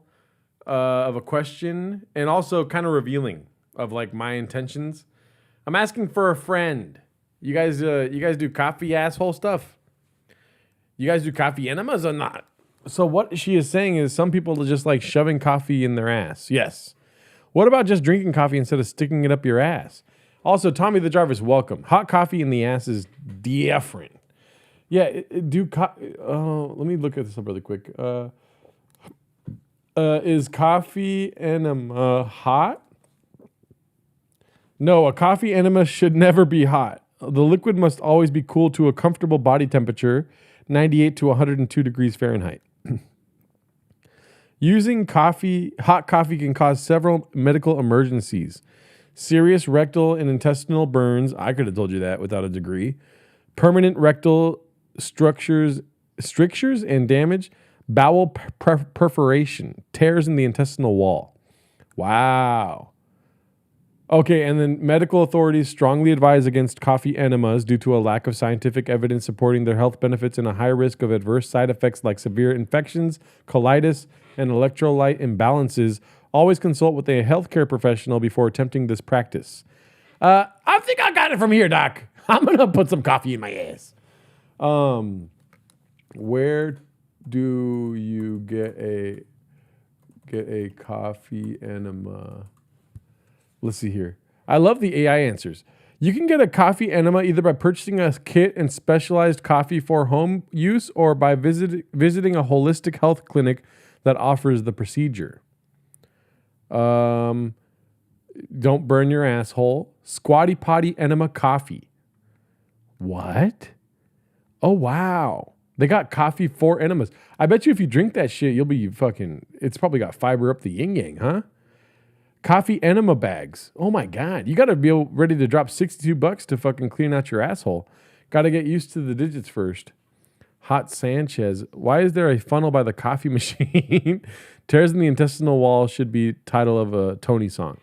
of a question, and also kind of revealing of like my intentions. I'm asking for a friend. You guys do coffee asshole stuff? You guys do coffee enemas or not? So what she is saying is some people are just like shoving coffee in their ass. Yes. What about just drinking coffee instead of sticking it up your ass? Also, Tommy the Driver's welcome. Hot coffee in the ass is different. Yeah, let me look at this up really quick. Is coffee enema hot? No, a coffee enema should never be hot. The liquid must always be cool to a comfortable body temperature, 98 to 102 degrees Fahrenheit. Using hot coffee can cause several medical emergencies. Serious rectal and intestinal burns, I could have told you that without a degree. Permanent rectal strictures and damage. Bowel perforation, tears in the intestinal wall. Wow. Okay, and then medical authorities strongly advise against coffee enemas due to a lack of scientific evidence supporting their health benefits and a high risk of adverse side effects like severe infections, colitis, and electrolyte imbalances. Always consult with a healthcare professional before attempting this practice. I think I got it from here, Doc. I'm going to put some coffee in my ass. Where do you get a coffee enema? Let's see here. I love the AI answers. You can get a coffee enema either by purchasing a kit and specialized coffee for home use or by visiting a holistic health clinic that offers the procedure. Don't burn your asshole. Squatty potty enema coffee. What? Oh, wow. They got coffee for enemas. I bet you if you drink that shit, you'll be fucking... It's probably got fiber up the yin-yang, huh? Coffee enema bags. Oh, my God. You got to be ready to drop $62 to fucking clean out your asshole. Got to get used to the digits first. Hot Sanchez. Why is there a funnel by the coffee machine? Tears in the intestinal wall should be title of a Tony song.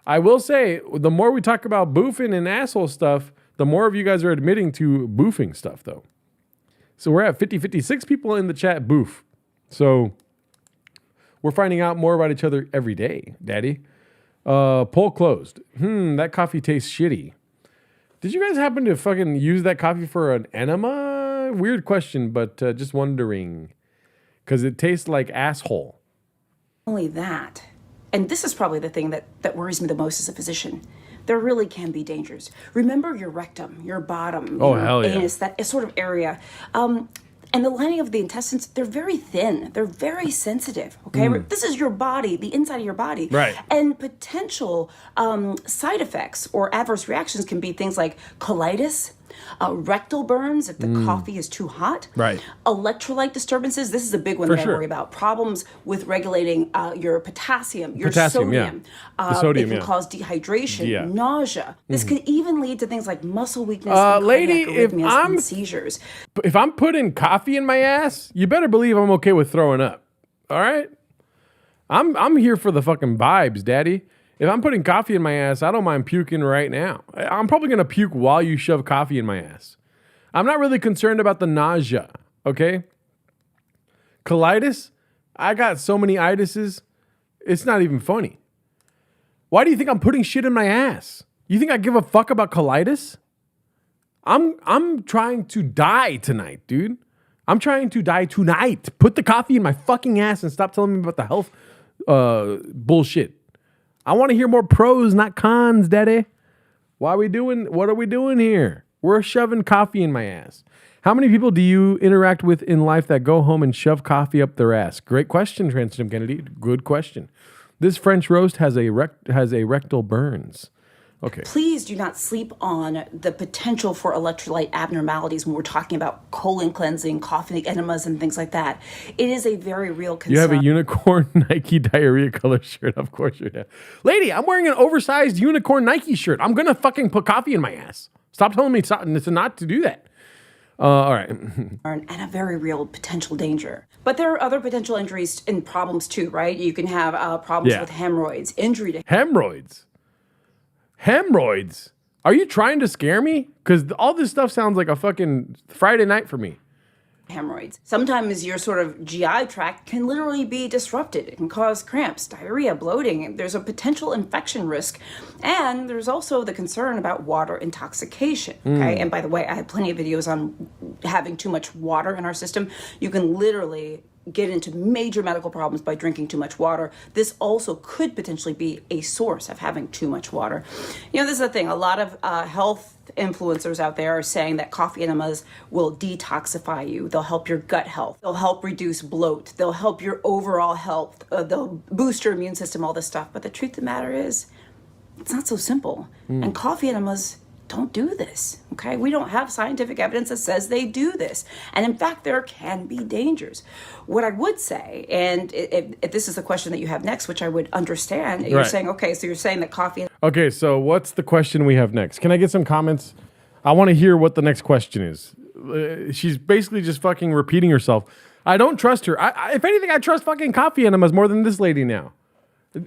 I will say, the more we talk about boofing and asshole stuff, the more of you guys are admitting to boofing stuff, though. So we're at 56 people in the chat boof. So we're finding out more about each other every day, Daddy. Poll closed. That coffee tastes shitty. Did you guys happen to fucking use that coffee for an enema? Weird question, but just wondering. Because it tastes like asshole. Only that. And this is probably the thing that worries me the most as a physician. There really can be dangers. Remember your rectum, your bottom, hell yeah. anus, that sort of area. And the lining of the intestines, they're very thin. They're very sensitive, okay? This is your body, the inside of your body. Right. And potential side effects or adverse reactions can be things like colitis, rectal burns if the coffee is too hot. Right. Electrolyte disturbances. This is a big one For that sure. I worry about. Problems with regulating your potassium, your Potassium, yeah. sodium. The sodium, it can cause dehydration, nausea. This can even lead to things like muscle weakness, and lady, cardiac if arrhythmias, I'm- and seizures. If I'm putting coffee in my ass, you better believe I'm okay with throwing up. All right? I'm here for the fucking vibes, Daddy. If I'm putting coffee in my ass, I don't mind puking right now. I'm probably going to puke while you shove coffee in my ass. I'm not really concerned about the nausea, okay? Colitis, I got so many itises, it's not even funny. Why do you think I'm putting shit in my ass? You think I give a fuck about colitis? I'm trying to die tonight, dude. I'm trying to die tonight. Put the coffee in my fucking ass and stop telling me about the health bullshit. I want to hear more pros, not cons, Daddy. What are we doing here? We're shoving coffee in my ass. How many people do you interact with in life that go home and shove coffee up their ass? Great question, Transjim Kennedy. Good question. This French roast has a rectal burns. Okay. Please do not sleep on the potential for electrolyte abnormalities when we're talking about colon cleansing, coffee enemas, and things like that. It is a very real concern. You have a unicorn Nike diarrhea color shirt. Of course you do. Lady, I'm wearing an oversized unicorn Nike shirt. I'm going to fucking put coffee in my ass. Stop telling me not to do that. All right. And a very real potential danger. But there are other potential injuries and problems too, right? You can have problems with hemorrhoids, injury to hemorrhoids. Hemorrhoids. Are you trying to scare me? Because all this stuff sounds like a fucking Friday night for me. Hemorrhoids. Sometimes your sort of GI tract can literally be disrupted. It can cause cramps, diarrhea, bloating. There's a potential infection risk. And there's also the concern about water intoxication. Okay. And by the way, I have plenty of videos on having too much water in our system. You can literally get into major medical problems by drinking too much water. This also could potentially be a source of having too much water. You know, this is the thing. A lot of health influencers out there are saying that coffee enemas will detoxify you. They'll help your gut health. They'll help reduce bloat. They'll help your overall health. They'll boost your immune system, all this stuff. But the truth of the matter is, it's not so simple. And coffee enemas don't do this, okay? We don't have scientific evidence that says they do this. And in fact, there can be dangers. What I would say, and if this is the question that you have next, which I would understand, you're saying, okay, so you're saying that coffee... Okay, so what's the question we have next? Can I get some comments? I want to hear what the next question is. She's basically just fucking repeating herself. I don't trust her. If anything, I trust fucking coffee enemas more than this lady now.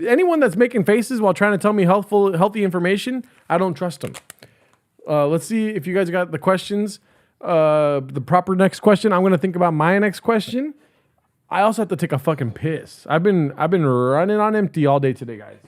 Anyone that's making faces while trying to tell me healthy information, I don't trust them. Let's see if you guys got the questions. The proper next question. I'm gonna think about my next question. I also have to take a fucking piss. I've been running on empty all day today, guys.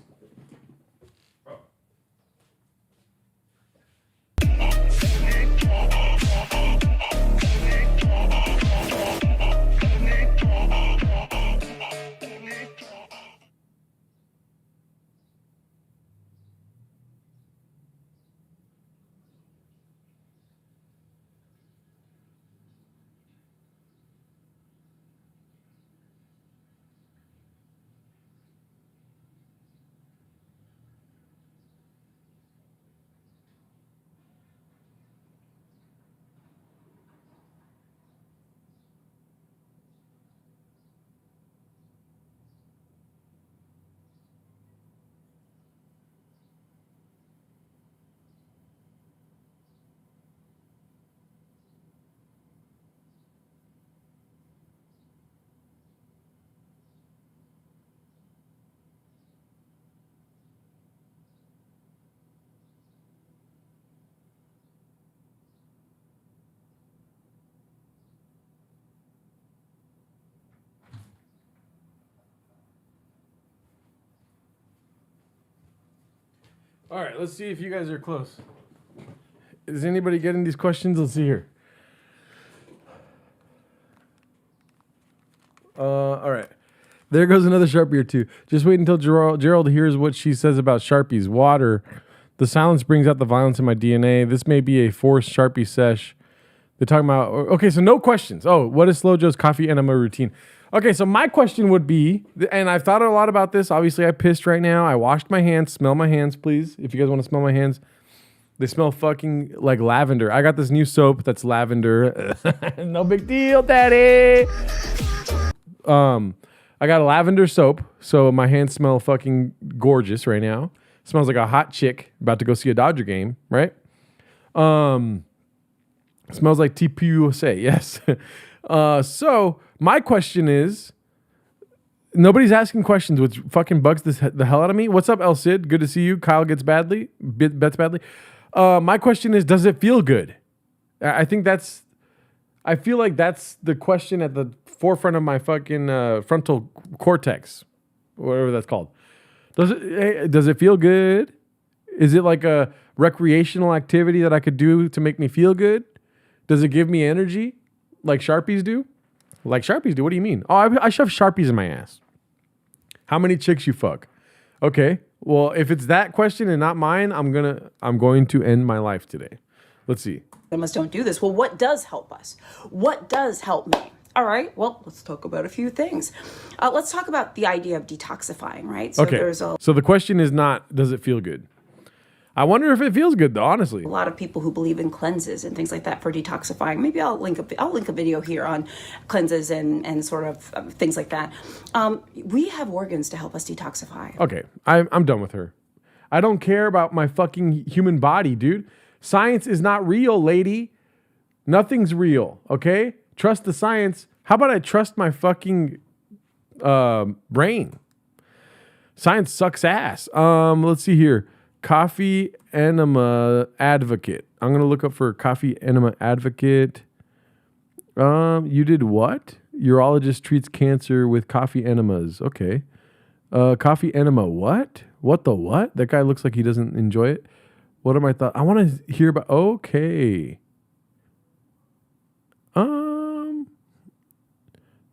All right, let's see if you guys are close. Is anybody getting these questions? Let's see here. All right. There goes another Sharpie or two. Just wait until Gerald hears what she says about Sharpies. Water. The silence brings out the violence in my DNA. This may be a forced Sharpie sesh. They're talking about... Okay, so no questions. Oh, what is Slow Joe's coffee enema routine? Okay, so my question would be, and I've thought a lot about this. Obviously, I pissed right now. I washed my hands. Smell my hands, please. If you guys want to smell my hands. They smell fucking like lavender. I got this new soap that's lavender. No big deal, daddy. I got a lavender soap, so my hands smell fucking gorgeous right now. Smells like a hot chick about to go see a Dodger game, right? Smells like TPUSA, yes. So my question is, nobody's asking questions, which fucking bugs the hell out of me. What's up, El Cid? Good to see you. Kyle bets badly. My question is, does it feel good? I feel like that's the question at the forefront of my fucking frontal cortex, whatever that's called. Does it feel good? Is it like a recreational activity that I could do to make me feel good? Does it give me energy like Sharpies do? Like Sharpies do? What do you mean? Oh, I shove Sharpies in my ass. How many chicks you fuck? Okay. Well, if it's that question and not mine, I'm going to end my life today. Let's see. Enemas don't do this. Well, what does help us? What does help me? All right, well, let's talk about a few things. Let's talk about the idea of detoxifying, right? So okay. So the question is not, does it feel good? I wonder if it feels good though, honestly. A lot of people who believe in cleanses and things like that for detoxifying. Maybe I'll link a video here on cleanses and sort of things like that. We have organs to help us detoxify. Okay, I'm done with her. I don't care about my fucking human body, dude. Science is not real, lady. Nothing's real, okay? Trust the science. How about I trust my fucking brain? Science sucks ass. Let's see here. Coffee enema advocate. I'm going to look up for coffee enema advocate. You did what? Urologist treats cancer with coffee enemas. Okay. Coffee enema what? What the what? That guy looks like he doesn't enjoy it. What are my thoughts? I want to hear about... Okay.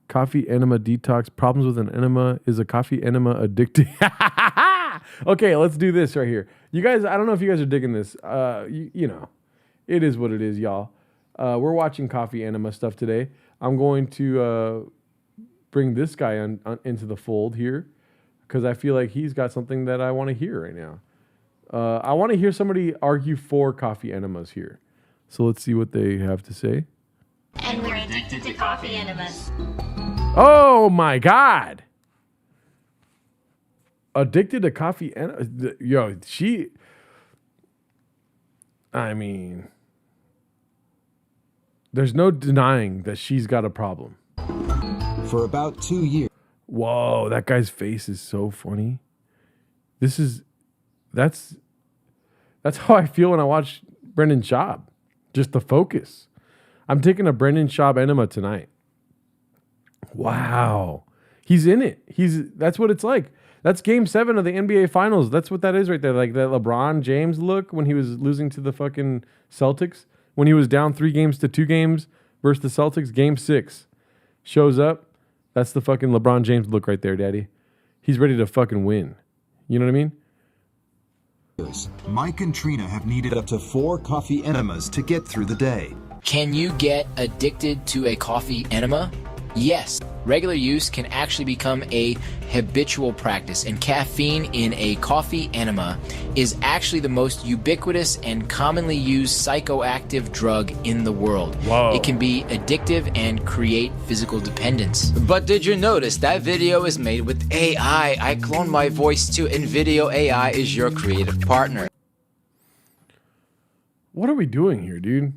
Coffee enema detox. Problems with an enema. Is a coffee enema addicting? Okay, let's do this right here. You guys, I don't know if you guys are digging this. You know, it is what it is, y'all. We're watching coffee enema stuff today. I'm going to bring this guy into the fold here because I feel like he's got something that I want to hear right now. I want to hear somebody argue for coffee enemas here. So let's see what they have to say. And we're addicted to coffee enemas. Oh my God. Addicted to coffee enemas. Yo, I mean, there's no denying that she's got a problem. For about 2 years. Whoa, that guy's face is so funny. That's how I feel when I watch Brendan Schaub. Just the focus. I'm taking a Brendan Schaub enema tonight. Wow. He's in it. That's what it's like. That's game 7 of the NBA Finals. That's what that is right there. Like that LeBron James look when he was losing to the fucking Celtics. When he was down 3 games to 2 games versus the Celtics. Game 6. Shows up. That's the fucking LeBron James look right there, daddy. He's ready to fucking win. You know what I mean? Mike and Trina have needed up to 4 coffee enemas to get through the day. Can you get addicted to a coffee enema? Yes. Regular use can actually become a habitual practice, and caffeine in a coffee enema is actually the most ubiquitous and commonly used psychoactive drug in the world. Whoa. It can be addictive and create physical dependence. But did you notice that video is made with AI? I cloned my voice too, and video AI is your creative partner. What are we doing here, dude?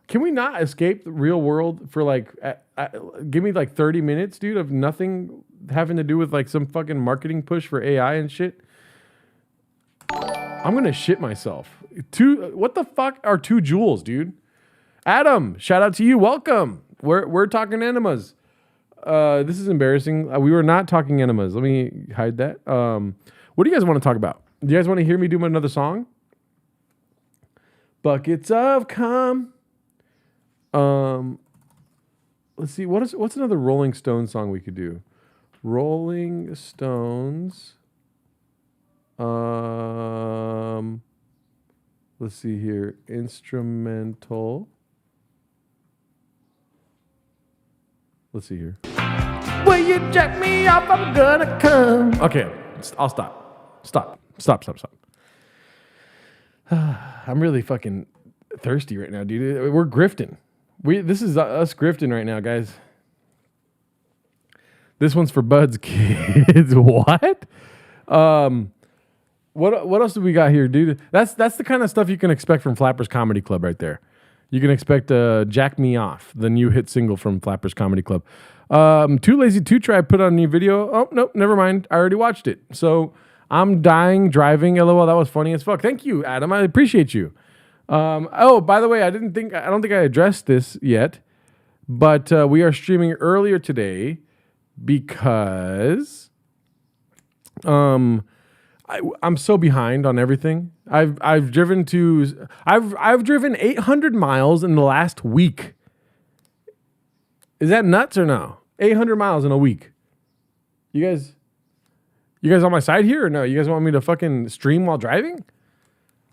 Can we not escape the real world for like, give me like 30 minutes, dude, of nothing having to do with like some fucking marketing push for AI and shit? I'm going to shit myself. What the fuck are 2 joules, dude? Adam, shout out to you. Welcome. We're talking enemas. This is embarrassing. We were not talking enemas. Let me hide that. What do you guys want to talk about? Do you guys want to hear me do another song? Buckets of cum. Let's see. What's another Rolling Stones song we could do? Rolling Stones. Let's see here. Instrumental. Let's see here. Will you jack me up? I'm gonna come. Okay, I'll stop. Stop. I'm really fucking thirsty right now, dude. We're grifting. This is us grifting right now, guys. This one's for Bud's kids. What? What else do we got here, dude? That's the kind of stuff you can expect from Flappers Comedy Club right there. You can expect Jack Me Off, the new hit single from Flappers Comedy Club. Too Lazy to Try put on a new video. Oh, nope, never mind. I already watched it. So I'm dying driving. LOL, that was funny as fuck. Thank you, Adam. I appreciate you. Oh, by the way, I don't think I addressed this yet, but we are streaming earlier today because I'm so behind on everything. I've driven 800 miles in the last week. Is that nuts or no? 800 miles in a week. You guys on my side here or no? You guys want me to fucking stream while driving?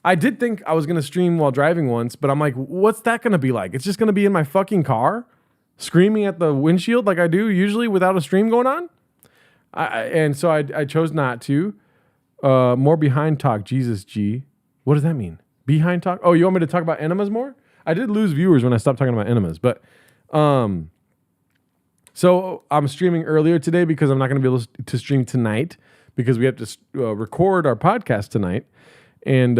I did think I was going to stream while driving once, but I'm like, what's that going to be like? It's just going to be in my fucking car screaming at the windshield like I do usually without a stream going on? And so I chose not to. More behind talk, Jesus G. What does that mean? Behind talk? Oh, you want me to talk about enemas more? I did lose viewers when I stopped talking about enemas, but so I'm streaming earlier today because I'm not going to be able to stream tonight because we have to record our podcast tonight, and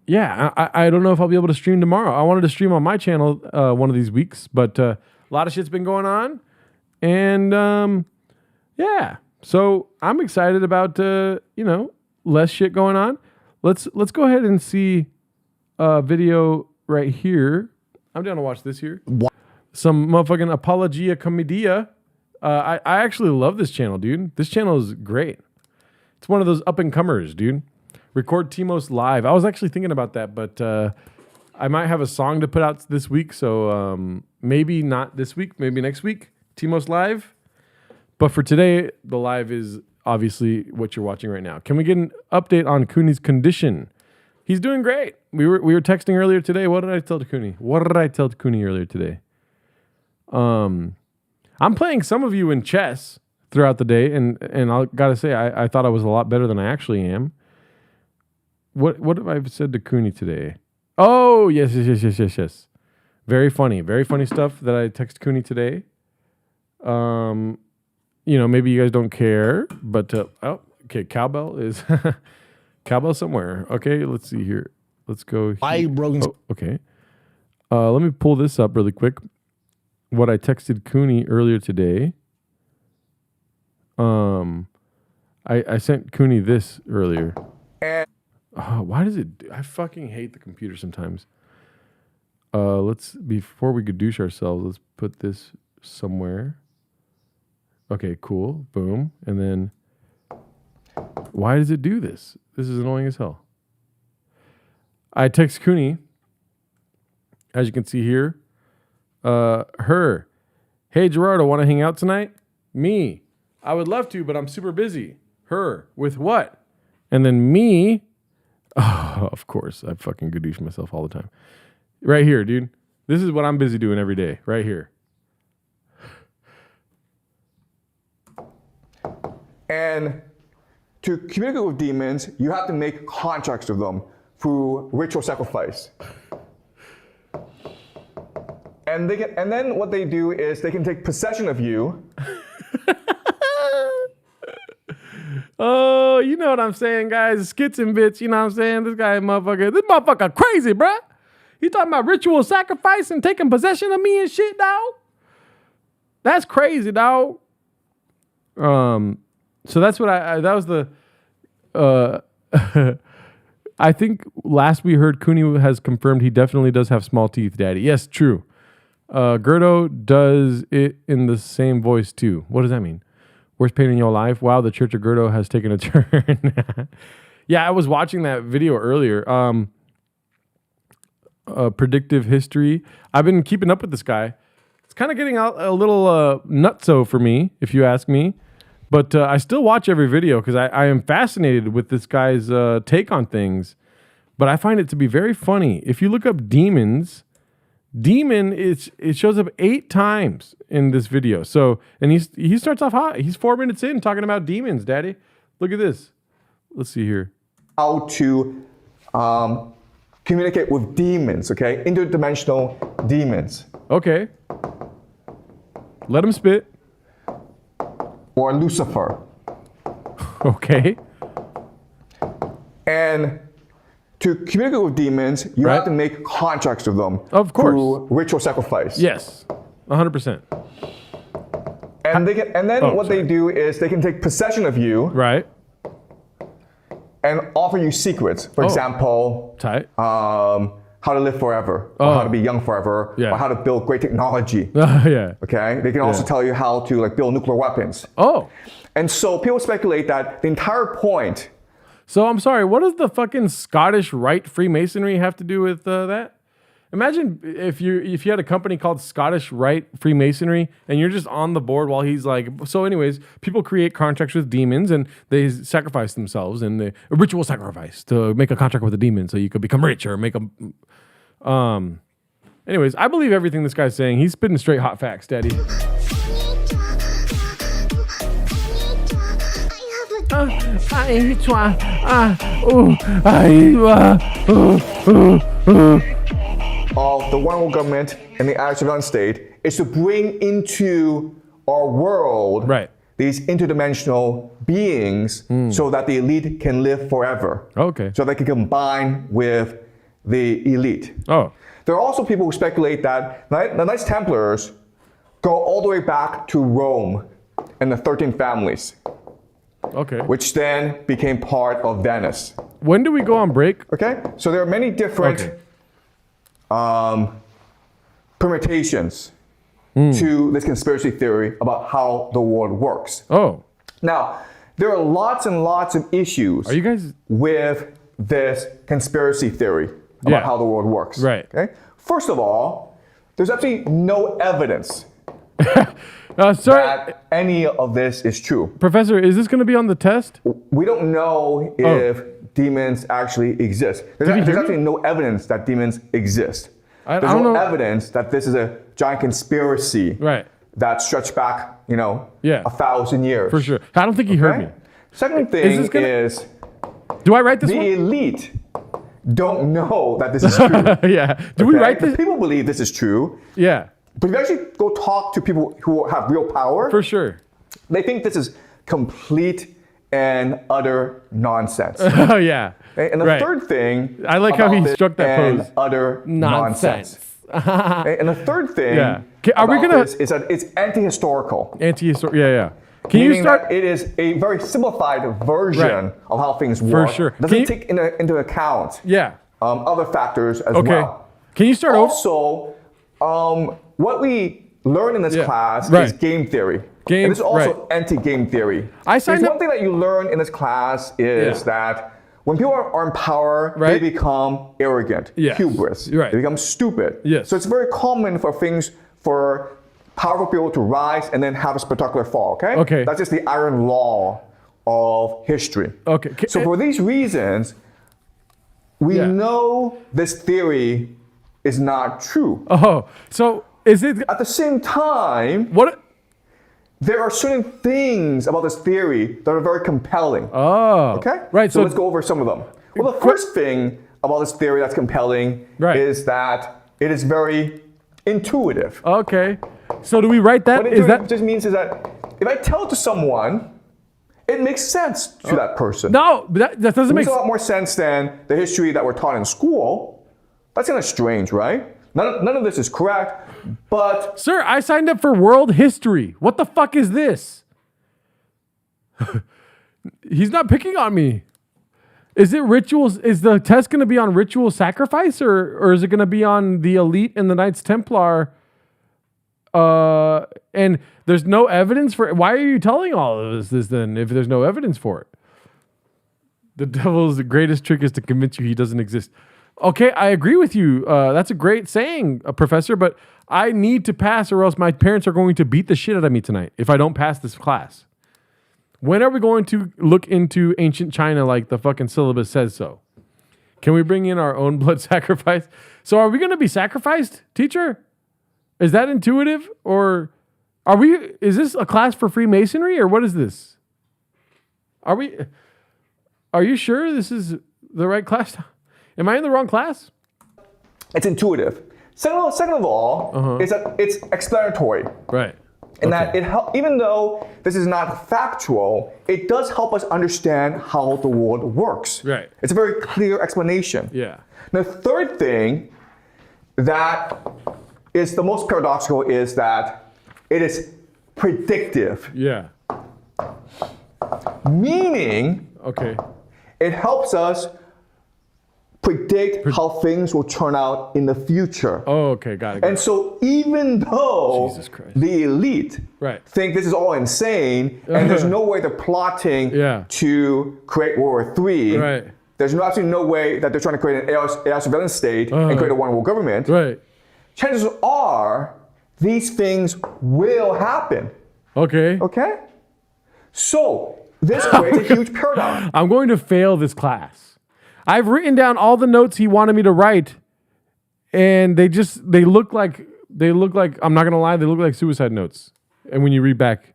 yeah, I don't know if I'll be able to stream tomorrow. I wanted to stream on my channel one of these weeks, but a lot of shit's been going on, and yeah, so I'm excited about less shit going on. Let's go ahead and see a video right here. I'm down to watch this here. What? Some motherfucking Apologia Comedia. I actually love this channel, dude. This channel is great. It's one of those up and comers, dude. Record Timos live. I was actually thinking about that, but I might have a song to put out this week, so maybe not this week, maybe next week. Timos live. But for today, the live is obviously what you're watching right now. Can we get an update on Cooney's condition? He's doing great. We were texting earlier today. What did I tell Cooney? Earlier today? I'm playing some of you in chess throughout the day, and I gotta say, I thought I was a lot better than I actually am. What have I said to Cooney today? Oh, yes. Very funny stuff that I text Cooney today. Maybe you guys don't care, but okay, cowbell is cowbell somewhere. Okay, let's see here. Let's go. Okay. Let me pull this up really quick. What I texted Cooney earlier today. I sent Cooney this earlier. Why does it? I fucking hate the computer sometimes. Before we gadoosh ourselves, let's put this somewhere. Okay, cool. Boom. And then, why does it do this? This is annoying as hell. I text Cooney, as you can see here, her. Hey, Gerardo, want to hang out tonight? Me. I would love to, but I'm super busy. Her. With what? And then me. Oh, of course. I fucking gadoosh myself all the time. Right here, dude. This is what I'm busy doing every day. Right here. And to communicate with demons, you have to make contracts with them through ritual sacrifice. And then what they do is they can take possession of you. Oh, you know what I'm saying, guys? Skits and bits, you know what I'm saying? This motherfucker crazy, bruh. He talking about ritual sacrifice and taking possession of me and shit, dog. That's crazy, dog. So that's what that was the, I think last we heard Cooney has confirmed he definitely does have small teeth, daddy. Yes, true. Gerdo does it in the same voice too. What does that mean? Worst pain in your life? Wow, the Church of Gerdo has taken a turn. Yeah, I was watching that video earlier. Predictive history. I've been keeping up with this guy. It's kind of getting a little nutso for me, if you ask me. But I still watch every video because I am fascinated with this guy's take on things. But I find it to be very funny. If you look up demons, it shows up 8 times in this video. So, and he starts off hot. He's 4 minutes in talking about demons, daddy. Look at this. Let's see here. How to communicate with demons, okay? Interdimensional demons. Okay. Let him spit. Or Lucifer. Okay. And to communicate with demons, you have to make contracts with them. Of course. Through ritual sacrifice. Yes. 100%. And they do is they can take possession of you. Right. And offer you secrets. For example, tight. How to live forever, or how to be young forever, or how to build great technology. Yeah. Okay. They can also tell you how to build nuclear weapons. Oh. And so people speculate that the entire point. So I'm sorry. What does the fucking Scottish Rite Freemasonry have to do with that? Imagine if you had a company called Scottish Rite Freemasonry and you're just on the board while he's like. So, anyways, people create contracts with demons and they sacrifice themselves and a ritual sacrifice to make a contract with a demon so you could become rich or make a. Anyways, I believe everything this guy's saying. He's spitting straight hot facts, daddy. of the one world government and the ADHD surveillance state is to bring into our world these interdimensional beings so that the elite can live forever. Okay. So they can combine with the elite. Oh. There are also people who speculate that the Knights Templars go all the way back to Rome and the 13 families. Okay. Which then became part of Venice. When do we go on break? Okay. So there are many different permutations to this conspiracy theory about how the world works. Oh. Now, there are lots and lots of issues with this conspiracy theory about how the world works. Right. Okay. First of all, there's absolutely no evidence that any of this is true. Professor, is this going to be on the test? We don't know if demons actually exist. There's actually no evidence that demons exist. There's no evidence that this is a giant conspiracy that stretched back, 1,000 years. For sure. I don't think he heard me. Second thing is, do I write this the one? elite don't know that this is true. Do we write this? People believe this is true. Yeah. But if you actually go talk to people who have real power, for sure, they think this is complete and utter nonsense. Oh yeah. And the third thing, I like how he struck that pose. Utter nonsense. And the third thing, are we gonna? Is that it's anti-historical. Anti-historical. Yeah. Can Meaning you start? That it is a very simplified version of how things work. For sure. It doesn't take into account other factors as well. Can you start also, what we learn in this class is game theory. And this is also anti-game theory. One thing that you learn in this class is that when people are in power, they become arrogant, hubris. They become stupid. So it's very common for powerful people to rise and then have a spectacular fall, okay? That's just the iron law of history. So for these reasons, we know this theory is not true. Oh, so is it? At the same time, there are certain things about this theory that are very compelling. Oh. Okay? So let's go over some of them. Well, the first thing about this theory that's compelling is that it is very intuitive. Okay. So do we write that? What it just means is that if I tell it to someone, it makes sense to that person. No, that doesn't make sense. It makes a lot more sense than the history that we're taught in school. That's kind of strange, right? None of this is correct, but... Sir, I signed up for world history. What the fuck is this? He's not picking on me. Is it rituals? Is the test going to be on ritual sacrifice or is it going to be on the elite and the Knights Templar? And there's no evidence for it. Why are you telling all of this then if there's no evidence for it? The devil's greatest trick is to convince you he doesn't exist. Okay, I agree with you. That's a great saying, Professor, but I need to pass or else my parents are going to beat the shit out of me tonight if I don't pass this class. When are we going to look into ancient China like the fucking syllabus says so? Can we bring in our own blood sacrifice? So are we going to be sacrificed, teacher? Is that intuitive? Or is this a class for Freemasonry or what is this? Are you sure this is the right class? Am I in the wrong class? It's intuitive. Second of all, is that it's explanatory. Right. And that even though this is not factual, it does help us understand how the world works. Right. It's a very clear explanation. Yeah. The third thing that is the most paradoxical is that it is predictive. Yeah. Meaning, it helps us predict how things will turn out in the future. Oh, okay, got it. And so even though the elite think this is all insane and there's no way they're plotting to create World War III, there's absolutely no way that they're trying to create an AI surveillance state and create a one world government, chances are these things will happen. Okay. So this creates a huge paradox. I'm going to fail this class. I've written down all the notes he wanted me to write, and they look like I'm not gonna lie, they look like suicide notes. And when you read back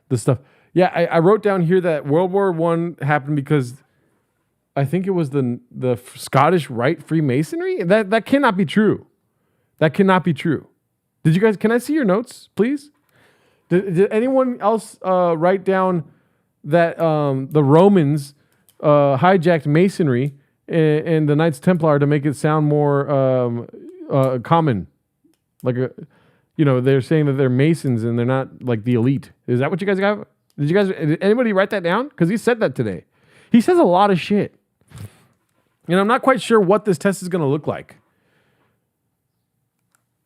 the stuff, Yeah, I wrote down here that World War I happened because I think it was the Scottish Rite Freemasonry. That cannot be true. That cannot be true. Did you guys? Can I see your notes, please? Did anyone else write down that the Romans hijacked Masonry and the Knights Templar to make it sound more common? Like they're saying that they're Masons and they're not like the elite. Is that what you guys got? Did anybody write that down? Because he said that today. He says a lot of shit. And I'm not quite sure what this test is going to look like.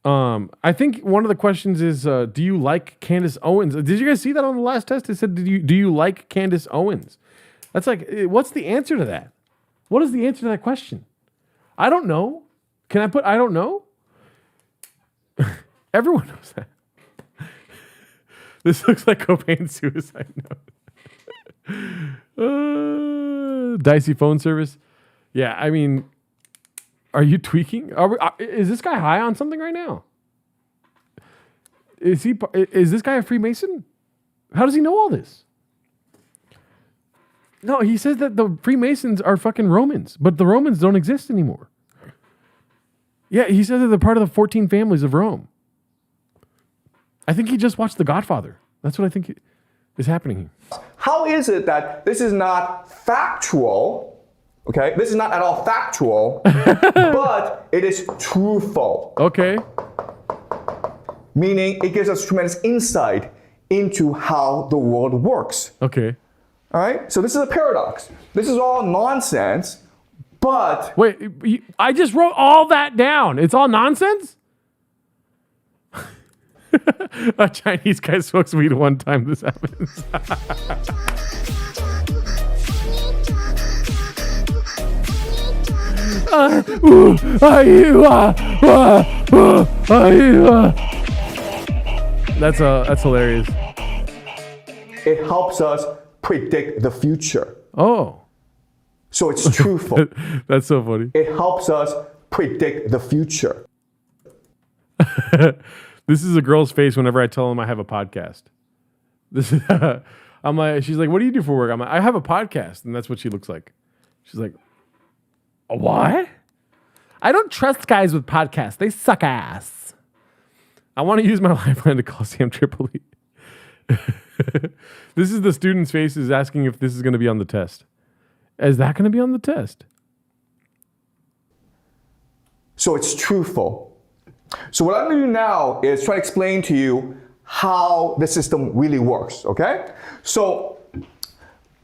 I think one of the questions is, do you like Candace Owens? Did you guys see that on the last test? It said, do you like Candace Owens? That's like, what's the answer to that? What is the answer to that question? I don't know. Can I put, I don't know? Everyone knows that. This looks like Cobain's suicide note. Dicey phone service. Yeah, I mean, are you tweaking? Is this guy high on something right now? Is this guy a Freemason? How does he know all this? No, he says that the Freemasons are fucking Romans, but the Romans don't exist anymore. Yeah, he says that they're part of the 14 families of Rome. I think he just watched The Godfather. That's what I think is happening. How is it that this is not factual? Okay, this is not at all factual, but it is truthful. Okay. Meaning it gives us tremendous insight into how the world works. Okay. All right, so this is a paradox. This is all nonsense, but... Wait, I just wrote all that down. It's all nonsense? A Chinese guy smokes weed one time this happens. That's hilarious. It helps us predict the future. Oh. So it's truthful. That's so funny. It helps us predict the future. This is a girl's face whenever I tell them I have a podcast. This is, I'm like, she's like, what do you do for work? I'm like, I have a podcast. And that's what she looks like. She's like, what? I don't trust guys with podcasts. They suck ass. I want to use my lifeline to call Sam Tripoli. This is the student's face is asking if this is going to be on the test. Is that going to be on the test? So it's truthful. So what I'm going to do now is try to explain to you how the system really works, okay? So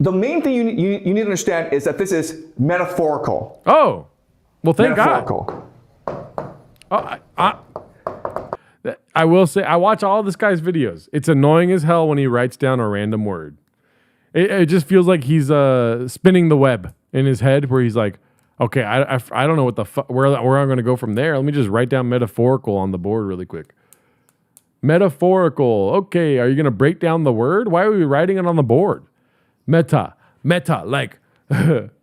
the main thing you need to understand is that this is metaphorical. Oh, well, thank metaphorical. God. Oh, I will say, I watch all this guy's videos. It's annoying as hell when he writes down a random word. It just feels like he's spinning the web in his head where he's like, okay, I don't know what the where I'm going to go from there. Let me just write down metaphorical on the board really quick. Metaphorical. Okay, are you going to break down the word? Why are we writing it on the board? Meta, like,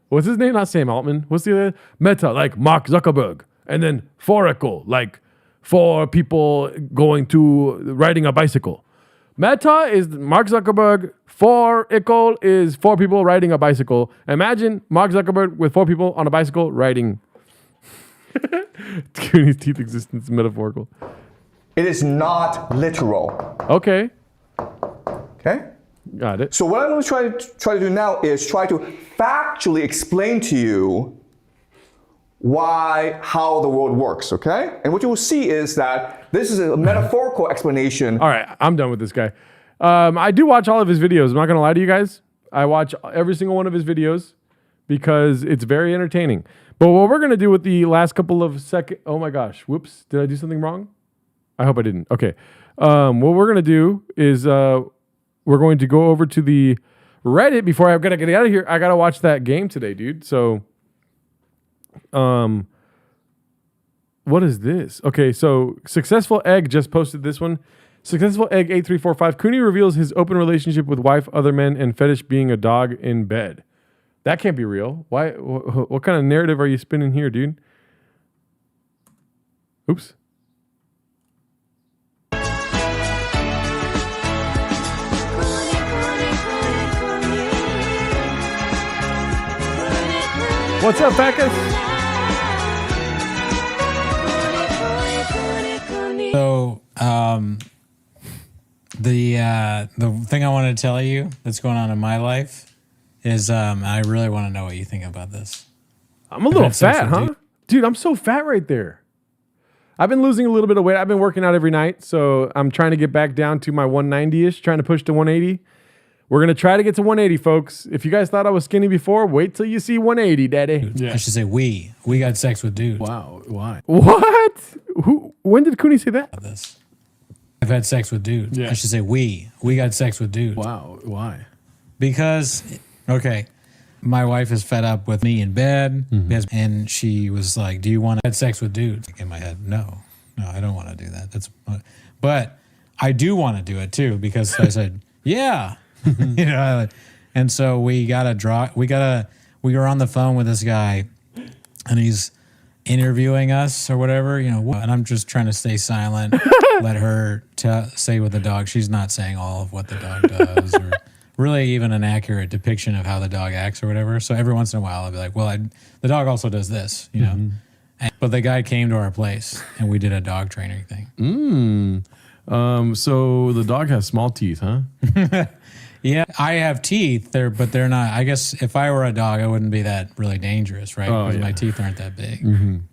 what's his name? Not Sam Altman. What's the other? Meta, like Mark Zuckerberg. And then forical, like for people riding a bicycle. Meta is Mark Zuckerberg. Forical is 4 people riding a bicycle. Imagine Mark Zuckerberg with 4 people on a bicycle riding. His teeth existence metaphorical. It is not literal. Okay. Okay? Got it. So what I'm going to try to do now is try to factually explain to you how the world works, okay? And what you will see is that this is a metaphorical explanation. All right, I'm done with this guy. I do watch all of his videos. I'm not going to lie to you guys. I watch every single one of his videos because it's very entertaining. But what we're going to do with the last couple of seconds... Oh my gosh. Whoops. Did I do something wrong? I hope I didn't. Okay. What we're going to do is we're going to go over to the Reddit before I've got to get out of here. I got to watch that game today, dude. So... what is this? Okay, so Successful Egg just posted this one. Successful Egg 8345. Cooney reveals his open relationship with wife, other men, and fetish being a dog in bed. That can't be real. Why? What kind of narrative are you spinning here, dude? Oops. What's up, Bacchus? So, the thing I want to tell you that's going on in my life is I really want to know what you think about this. I'm a little fat, huh? Dude, I'm so fat right there. I've been losing a little bit of weight. I've been working out every night, so I'm trying to get back down to my 190-ish, trying to push to 180. We're going to try to get to 180, folks. If you guys thought I was skinny before, wait till you see 180, daddy. Yeah. I should say we got sex with dudes. Wow, why? What? Who? When did Cooney say that? This. I've had sex with dudes. Yeah. I should say we got sex with dudes. Wow, why? Because, okay, my wife is fed up with me in bed, and she was like, do you want to have sex with dudes? In my head, no, I don't want to do that. But I do want to do it too, because I said, yeah. You know, and so we were on the phone with this guy, and he's interviewing us or whatever, you know, and I'm just trying to stay silent, let her say what the dog, she's not saying all of what the dog does or really even an accurate depiction of how the dog acts or whatever. So every once in a while I'll be like, well, the dog also does this, you know. But the guy came to our place and we did a dog training thing. So the dog has small teeth, huh? Yeah, I have teeth, but they're not. I guess if I were a dog, I wouldn't be that really dangerous, right? Because my teeth aren't that big.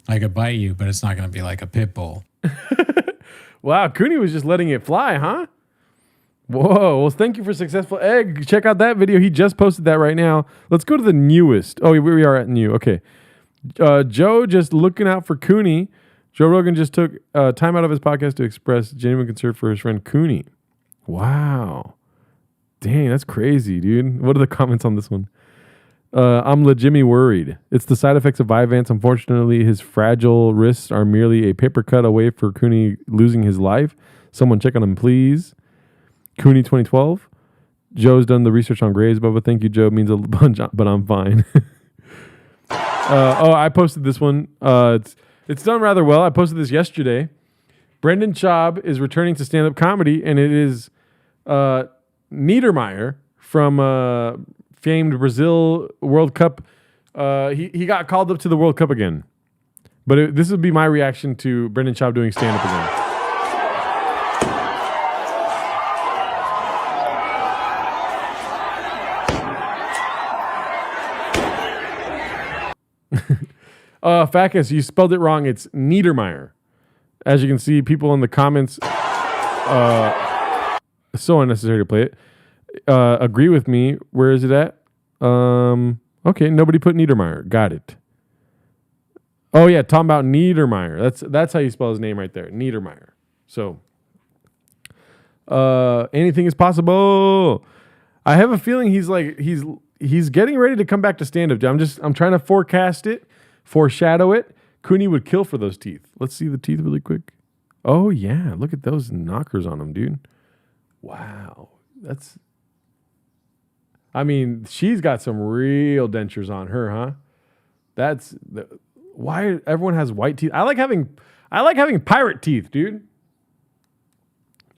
I could bite you, but it's not going to be like a pit bull. Wow, Cooney was just letting it fly, huh? Whoa, well, thank you for Successful Egg. Check out that video. He just posted that right now. Let's go to the newest. Oh, we are at new. Okay. Joe just looking out for Cooney. Joe Rogan just took time out of his podcast to express genuine concern for his friend Cooney. Wow. Dang, that's crazy, dude. What are the comments on this one? I'm legitimately worried. It's the side effects of VYVANSE. Unfortunately, his fragile wrists are merely a paper cut away for Cooney losing his life. Someone check on him, please. Cooney 2012. Joe's done the research on Graves, Bubba. Thank you, Joe. It means a bunch, but I'm fine. I posted this one. It's done rather well. I posted this yesterday. Brendan Schaub is returning to stand-up comedy, and it is Niedermeyer from famed Brazil World Cup. He got called up to the World Cup again. But this would be my reaction to Brendan Schaub doing stand-up again. Facus, you spelled it wrong. It's Niedermeyer. As you can see, people in the comments, so unnecessary to play it, agree with me. Where is it at? Okay, nobody put Niedermeyer. Got it. Oh yeah, talking about Niedermeyer. That's how you spell his name right there, Niedermeyer. So, anything is possible. I have a feeling he's getting ready to come back to stand-up. I'm trying to foreshadow it. Cooney would kill for those teeth. Let's see the teeth really quick. Oh yeah, look at those knockers on him, dude. Wow, she's got some real dentures on her, huh? Why everyone has white teeth. I like having pirate teeth, dude.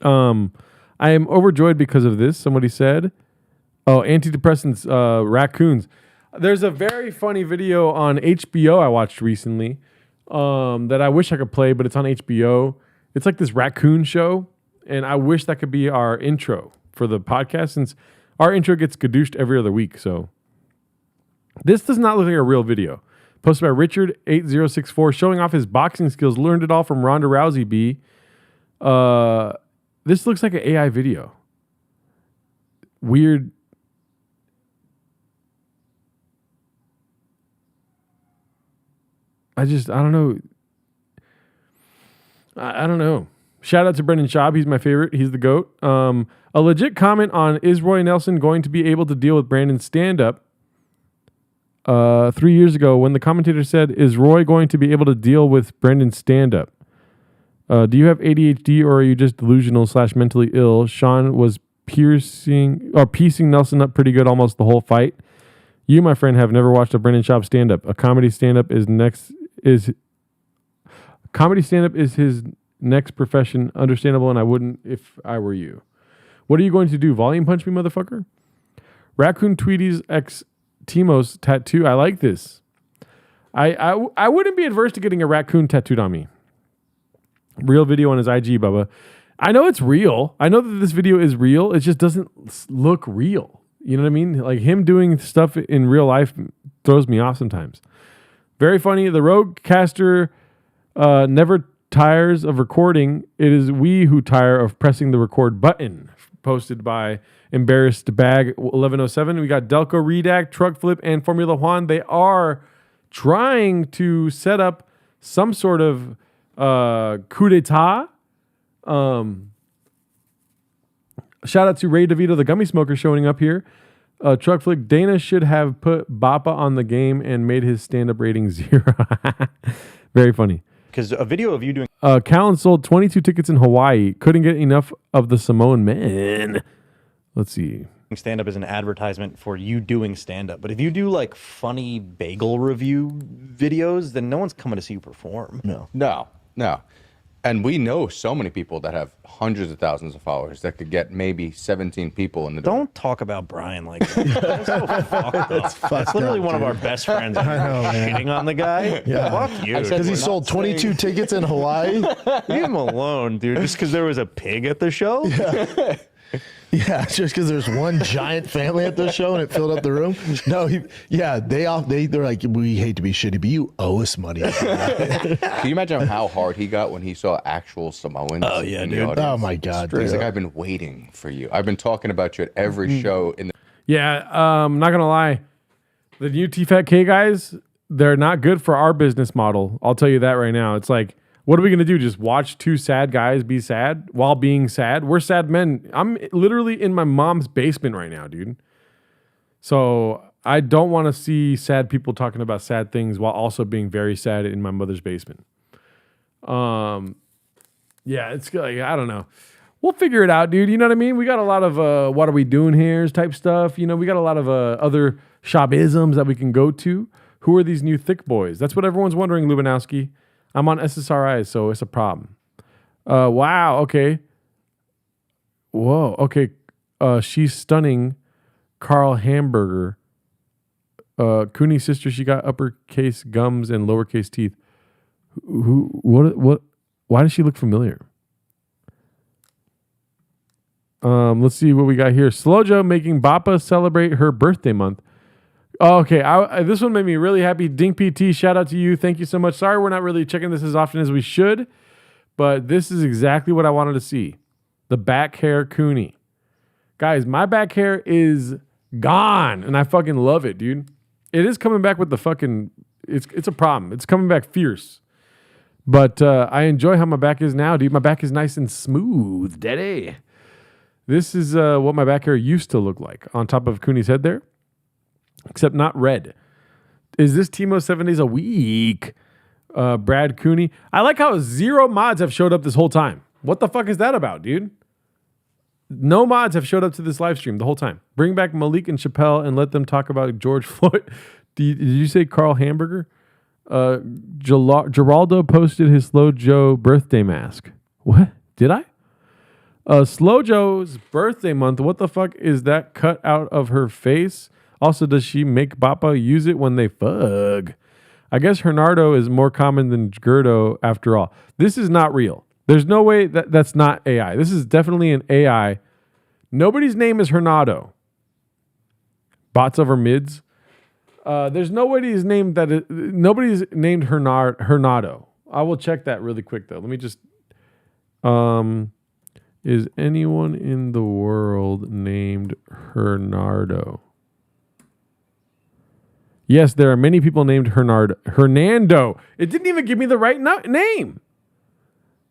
I am overjoyed because of this. Somebody said, oh, antidepressants, raccoons. There's a very funny video on HBO I watched recently that I wish I could play, but it's on HBO. It's like this raccoon show, and I wish that could be our intro for the podcast, since our intro gets gadooshed every other week. So this does not look like a real video. Posted by Richard8064, showing off his boxing skills. Learned it all from Ronda Rousey, B. This looks like an AI video. Weird. I don't know. I don't know. Shout out to Brendan Schaub. He's my favorite. He's the GOAT. A legit comment on, is Roy Nelson going to be able to deal with Brandon's stand-up? 3 years ago, when the commentator said, is Roy going to be able to deal with Brandon's stand-up? Do you have ADHD or are you just delusional / mentally ill? Sean was piecing Nelson up pretty good almost the whole fight. You, my friend, have never watched a Brendan Schaub stand-up. Comedy stand-up is his next profession. Understandable, and I wouldn't if I were you. What are you going to do? Volume punch me, motherfucker? Raccoon Tweeties X Timos tattoo. I like this. I wouldn't be adverse to getting a raccoon tattooed on me. Real video on his IG, Bubba. I know it's real. I know that this video is real. It just doesn't look real. You know what I mean? Like him doing stuff in real life throws me off sometimes. Very funny. The Rodecaster never tires of recording. It is we who tire of pressing the record button. Posted by Embarrassed Bag 1107. We got Delco Redact, Truck Flip, and Formula Juan. They are trying to set up some sort of coup d'etat. Shout out to Ray DeVito, the gummy smoker, showing up here. Truck Flick, Dana should have put Bappa on the game and made his stand-up rating 0. Very funny. Because a video of you doing... Callan sold 22 tickets in Hawaii. Couldn't get enough of the Samoan men. Let's see. Stand-up is an advertisement for you doing stand-up. But if you do like funny bagel review videos, then no one's coming to see you perform. No. And we know so many people that have hundreds of thousands of followers that could get maybe 17 people in the door. Don't talk about Brian like that. That's so fucked up. That's literally one of our best friends. I know, shitting on the guy. Yeah. Fuck you. Because he sold 22 tickets in Hawaii. Leave him alone, dude. Just because there was a pig at the show? Yeah, just because there's one giant family at the show and it filled up the room. No, they're like, we hate to be shitty, but you owe us money. Can you imagine how hard he got when he saw actual Samoans? Oh yeah, dude. Oh my God. He's like, I've been waiting for you. I've been talking about you at every show. Yeah, I'm not gonna lie. The new TFATK guys, they're not good for our business model. I'll tell you that right now. It's like, what are we going to do? Just watch two sad guys be sad while being sad? We're sad men. I'm literally in my mom's basement right now, dude. So I don't want to see sad people talking about sad things while also being very sad in my mother's basement. Yeah, it's like, I don't know. We'll figure it out, dude. You know what I mean? We got a lot of what are we doing here type stuff. You know, we got a lot of other shop-isms that we can go to. Who are these new thick boys? That's what everyone's wondering, Lubinowski. I'm on SSRIs, so it's a problem. Wow, okay. Whoa, okay. She's stunning. Carl Hamburger. Cooney's sister, she got uppercase gums and lowercase teeth. What? Why does she look familiar? Let's see what we got here. Slojo making Bappa celebrate her birthday month. Oh, okay, this one made me really happy. Dink PT, shout out to you. Thank you so much. Sorry we're not really checking this as often as we should, but this is exactly what I wanted to see. The back hair Cooney. Guys, my back hair is gone, and I fucking love it, dude. It is coming back with the fucking... It's a problem. It's coming back fierce. But I enjoy how my back is now, dude. My back is nice and smooth, daddy. This is what my back hair used to look like on top of Cooney's head there. Except not red. Is this Timo 7 days a week? Brad Cooney. I like how 0 mods have showed up this whole time. What the fuck is that about, dude? No mods have showed up to this live stream the whole time. Bring back Malik and Chappelle and let them talk about George Floyd. Did you say Carl Hamburger? Geraldo posted his Slow Joe birthday mask. What? Did I? Slow Joe's birthday month. What the fuck is that cut out of her face? Also, does she make Bappa use it when they fuck? I guess Hernardo is more common than Gerdo after all. This is not real. There's no way that's not AI. This is definitely an AI. Nobody's name is Hernado. Bots over mids. There's nobody's named nobody's named Hernado. I will check that really quick though. Let me just. Is anyone in the world named Hernardo? Yes, there are many people named Hernando. It didn't even give me the right name.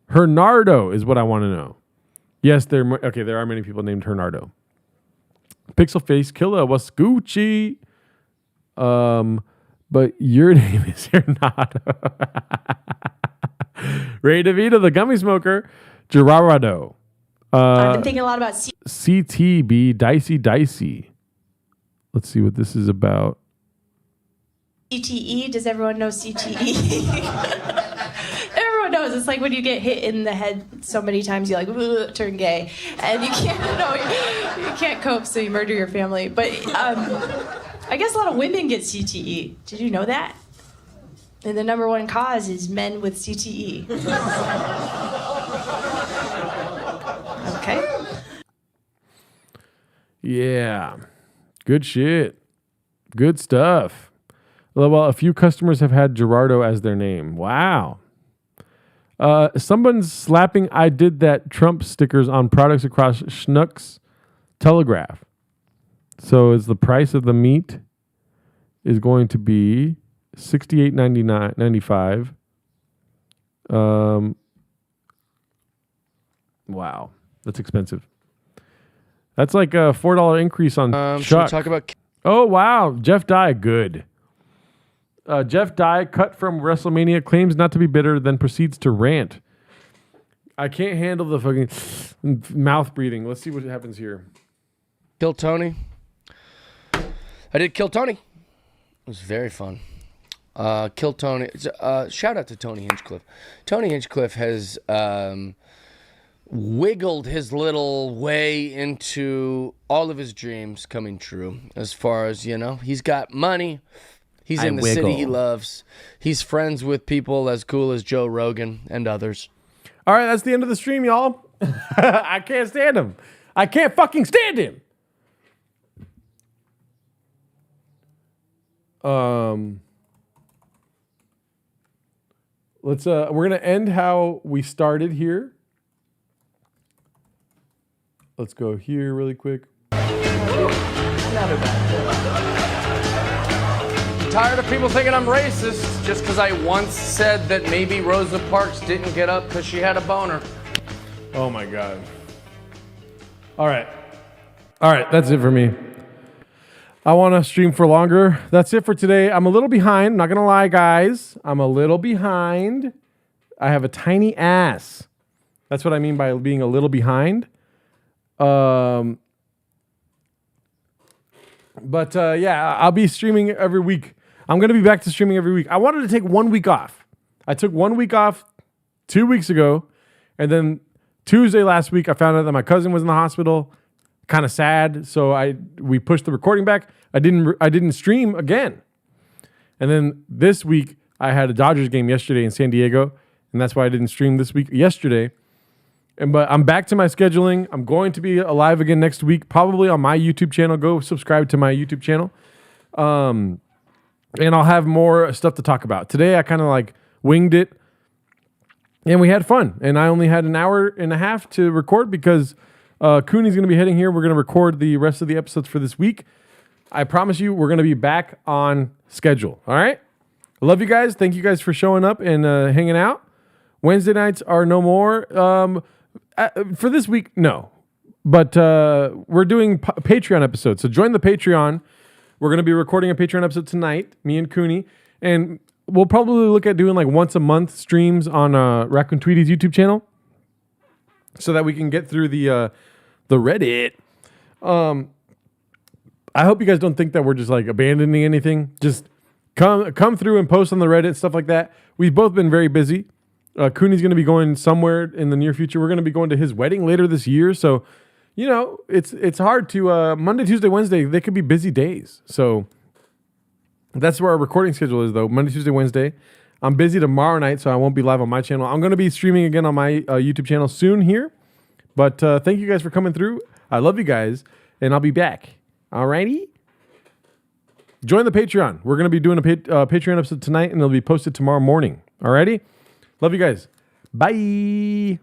Hernardo is what I want to know. Yes, there are many people named Hernardo. Pixel Face Killer was Gucci. But your name is Hernando. Ray DeVito, the gummy smoker. Gerardo. I've been thinking a lot about CTB Dicey. Let's see what this is about. CTE. Does everyone know CTE? Everyone knows. It's like when you get hit in the head so many times, you like turn gay, and you can't cope, so you murder your family. But I guess a lot of women get CTE. Did you know that? And the number one cause is men with CTE. Okay. Yeah. Good shit. Good stuff. Well, a few customers have had Gerardo as their name. Wow. Someone's slapping I did that Trump stickers on products across Schnucks Telegraph. So is the price of the meat is going to be $68.95. Wow. That's expensive. That's like a $4 increase on should we talk about... Oh, wow. Jeff Dye, good. Jeff Dye, cut from WrestleMania, claims not to be bitter, then proceeds to rant. I can't handle the fucking mouth breathing. Let's see what happens here. Kill Tony. I did Kill Tony. It was very fun. Kill Tony. Shout out to Tony Hinchcliffe. Tony Hinchcliffe has wiggled his little way into all of his dreams coming true. As far as, he's got money. He's in the city he loves. He's friends with people as cool as Joe Rogan and others. All right, that's the end of the stream, y'all. I can't stand him. I can't fucking stand him. We're gonna end how we started here. Let's go here really quick. Tired of people thinking I'm racist just because I once said that maybe Rosa Parks didn't get up because she had a boner. Oh my God. All right, that's it for me. I want to stream for longer. That's it for today. I'm a little behind. I'm not going to lie, guys. I'm a little behind. I have a tiny ass. That's what I mean by being a little behind. But yeah, I'll be streaming every week. I'm going to be back to streaming every week. I wanted to take 1 week off. I took 1 week off 2 weeks ago. And then Tuesday last week, I found out that my cousin was in the hospital. Kind of sad. So we pushed the recording back. I didn't stream again. And then this week, I had a Dodgers game yesterday in San Diego. And that's why I didn't stream yesterday. But I'm back to my scheduling. I'm going to be alive again next week, probably on my YouTube channel. Go subscribe to my YouTube channel. And I'll have more stuff to talk about. Today, I kind of winged it. And we had fun. And I only had an hour and a half to record because Cooney's going to be heading here. We're going to record the rest of the episodes for this week. I promise you, we're going to be back on schedule. All right? I love you guys. Thank you guys for showing up and hanging out. Wednesday nights are no more. For this week, no. But we're doing Patreon episodes. So join the Patreon. We're going to be recording a Patreon episode tonight, me and Cooney. And we'll probably look at doing once a month streams on Raccoon Tweeties YouTube channel so that we can get through the Reddit. I hope you guys don't think that we're just abandoning anything. Just come through and post on the Reddit, stuff like that. We've both been very busy. Cooney's going to be going somewhere in the near future. We're going to be going to his wedding later this year. So, it's hard to Monday, Tuesday, Wednesday. They could be busy days. So that's where our recording schedule is, though. Monday, Tuesday, Wednesday. I'm busy tomorrow night, so I won't be live on my channel. I'm going to be streaming again on my YouTube channel soon here. But thank you guys for coming through. I love you guys, and I'll be back. Alrighty? Join the Patreon. We're going to be doing a Patreon episode tonight, and it'll be posted tomorrow morning. Alrighty? Love you guys. Bye.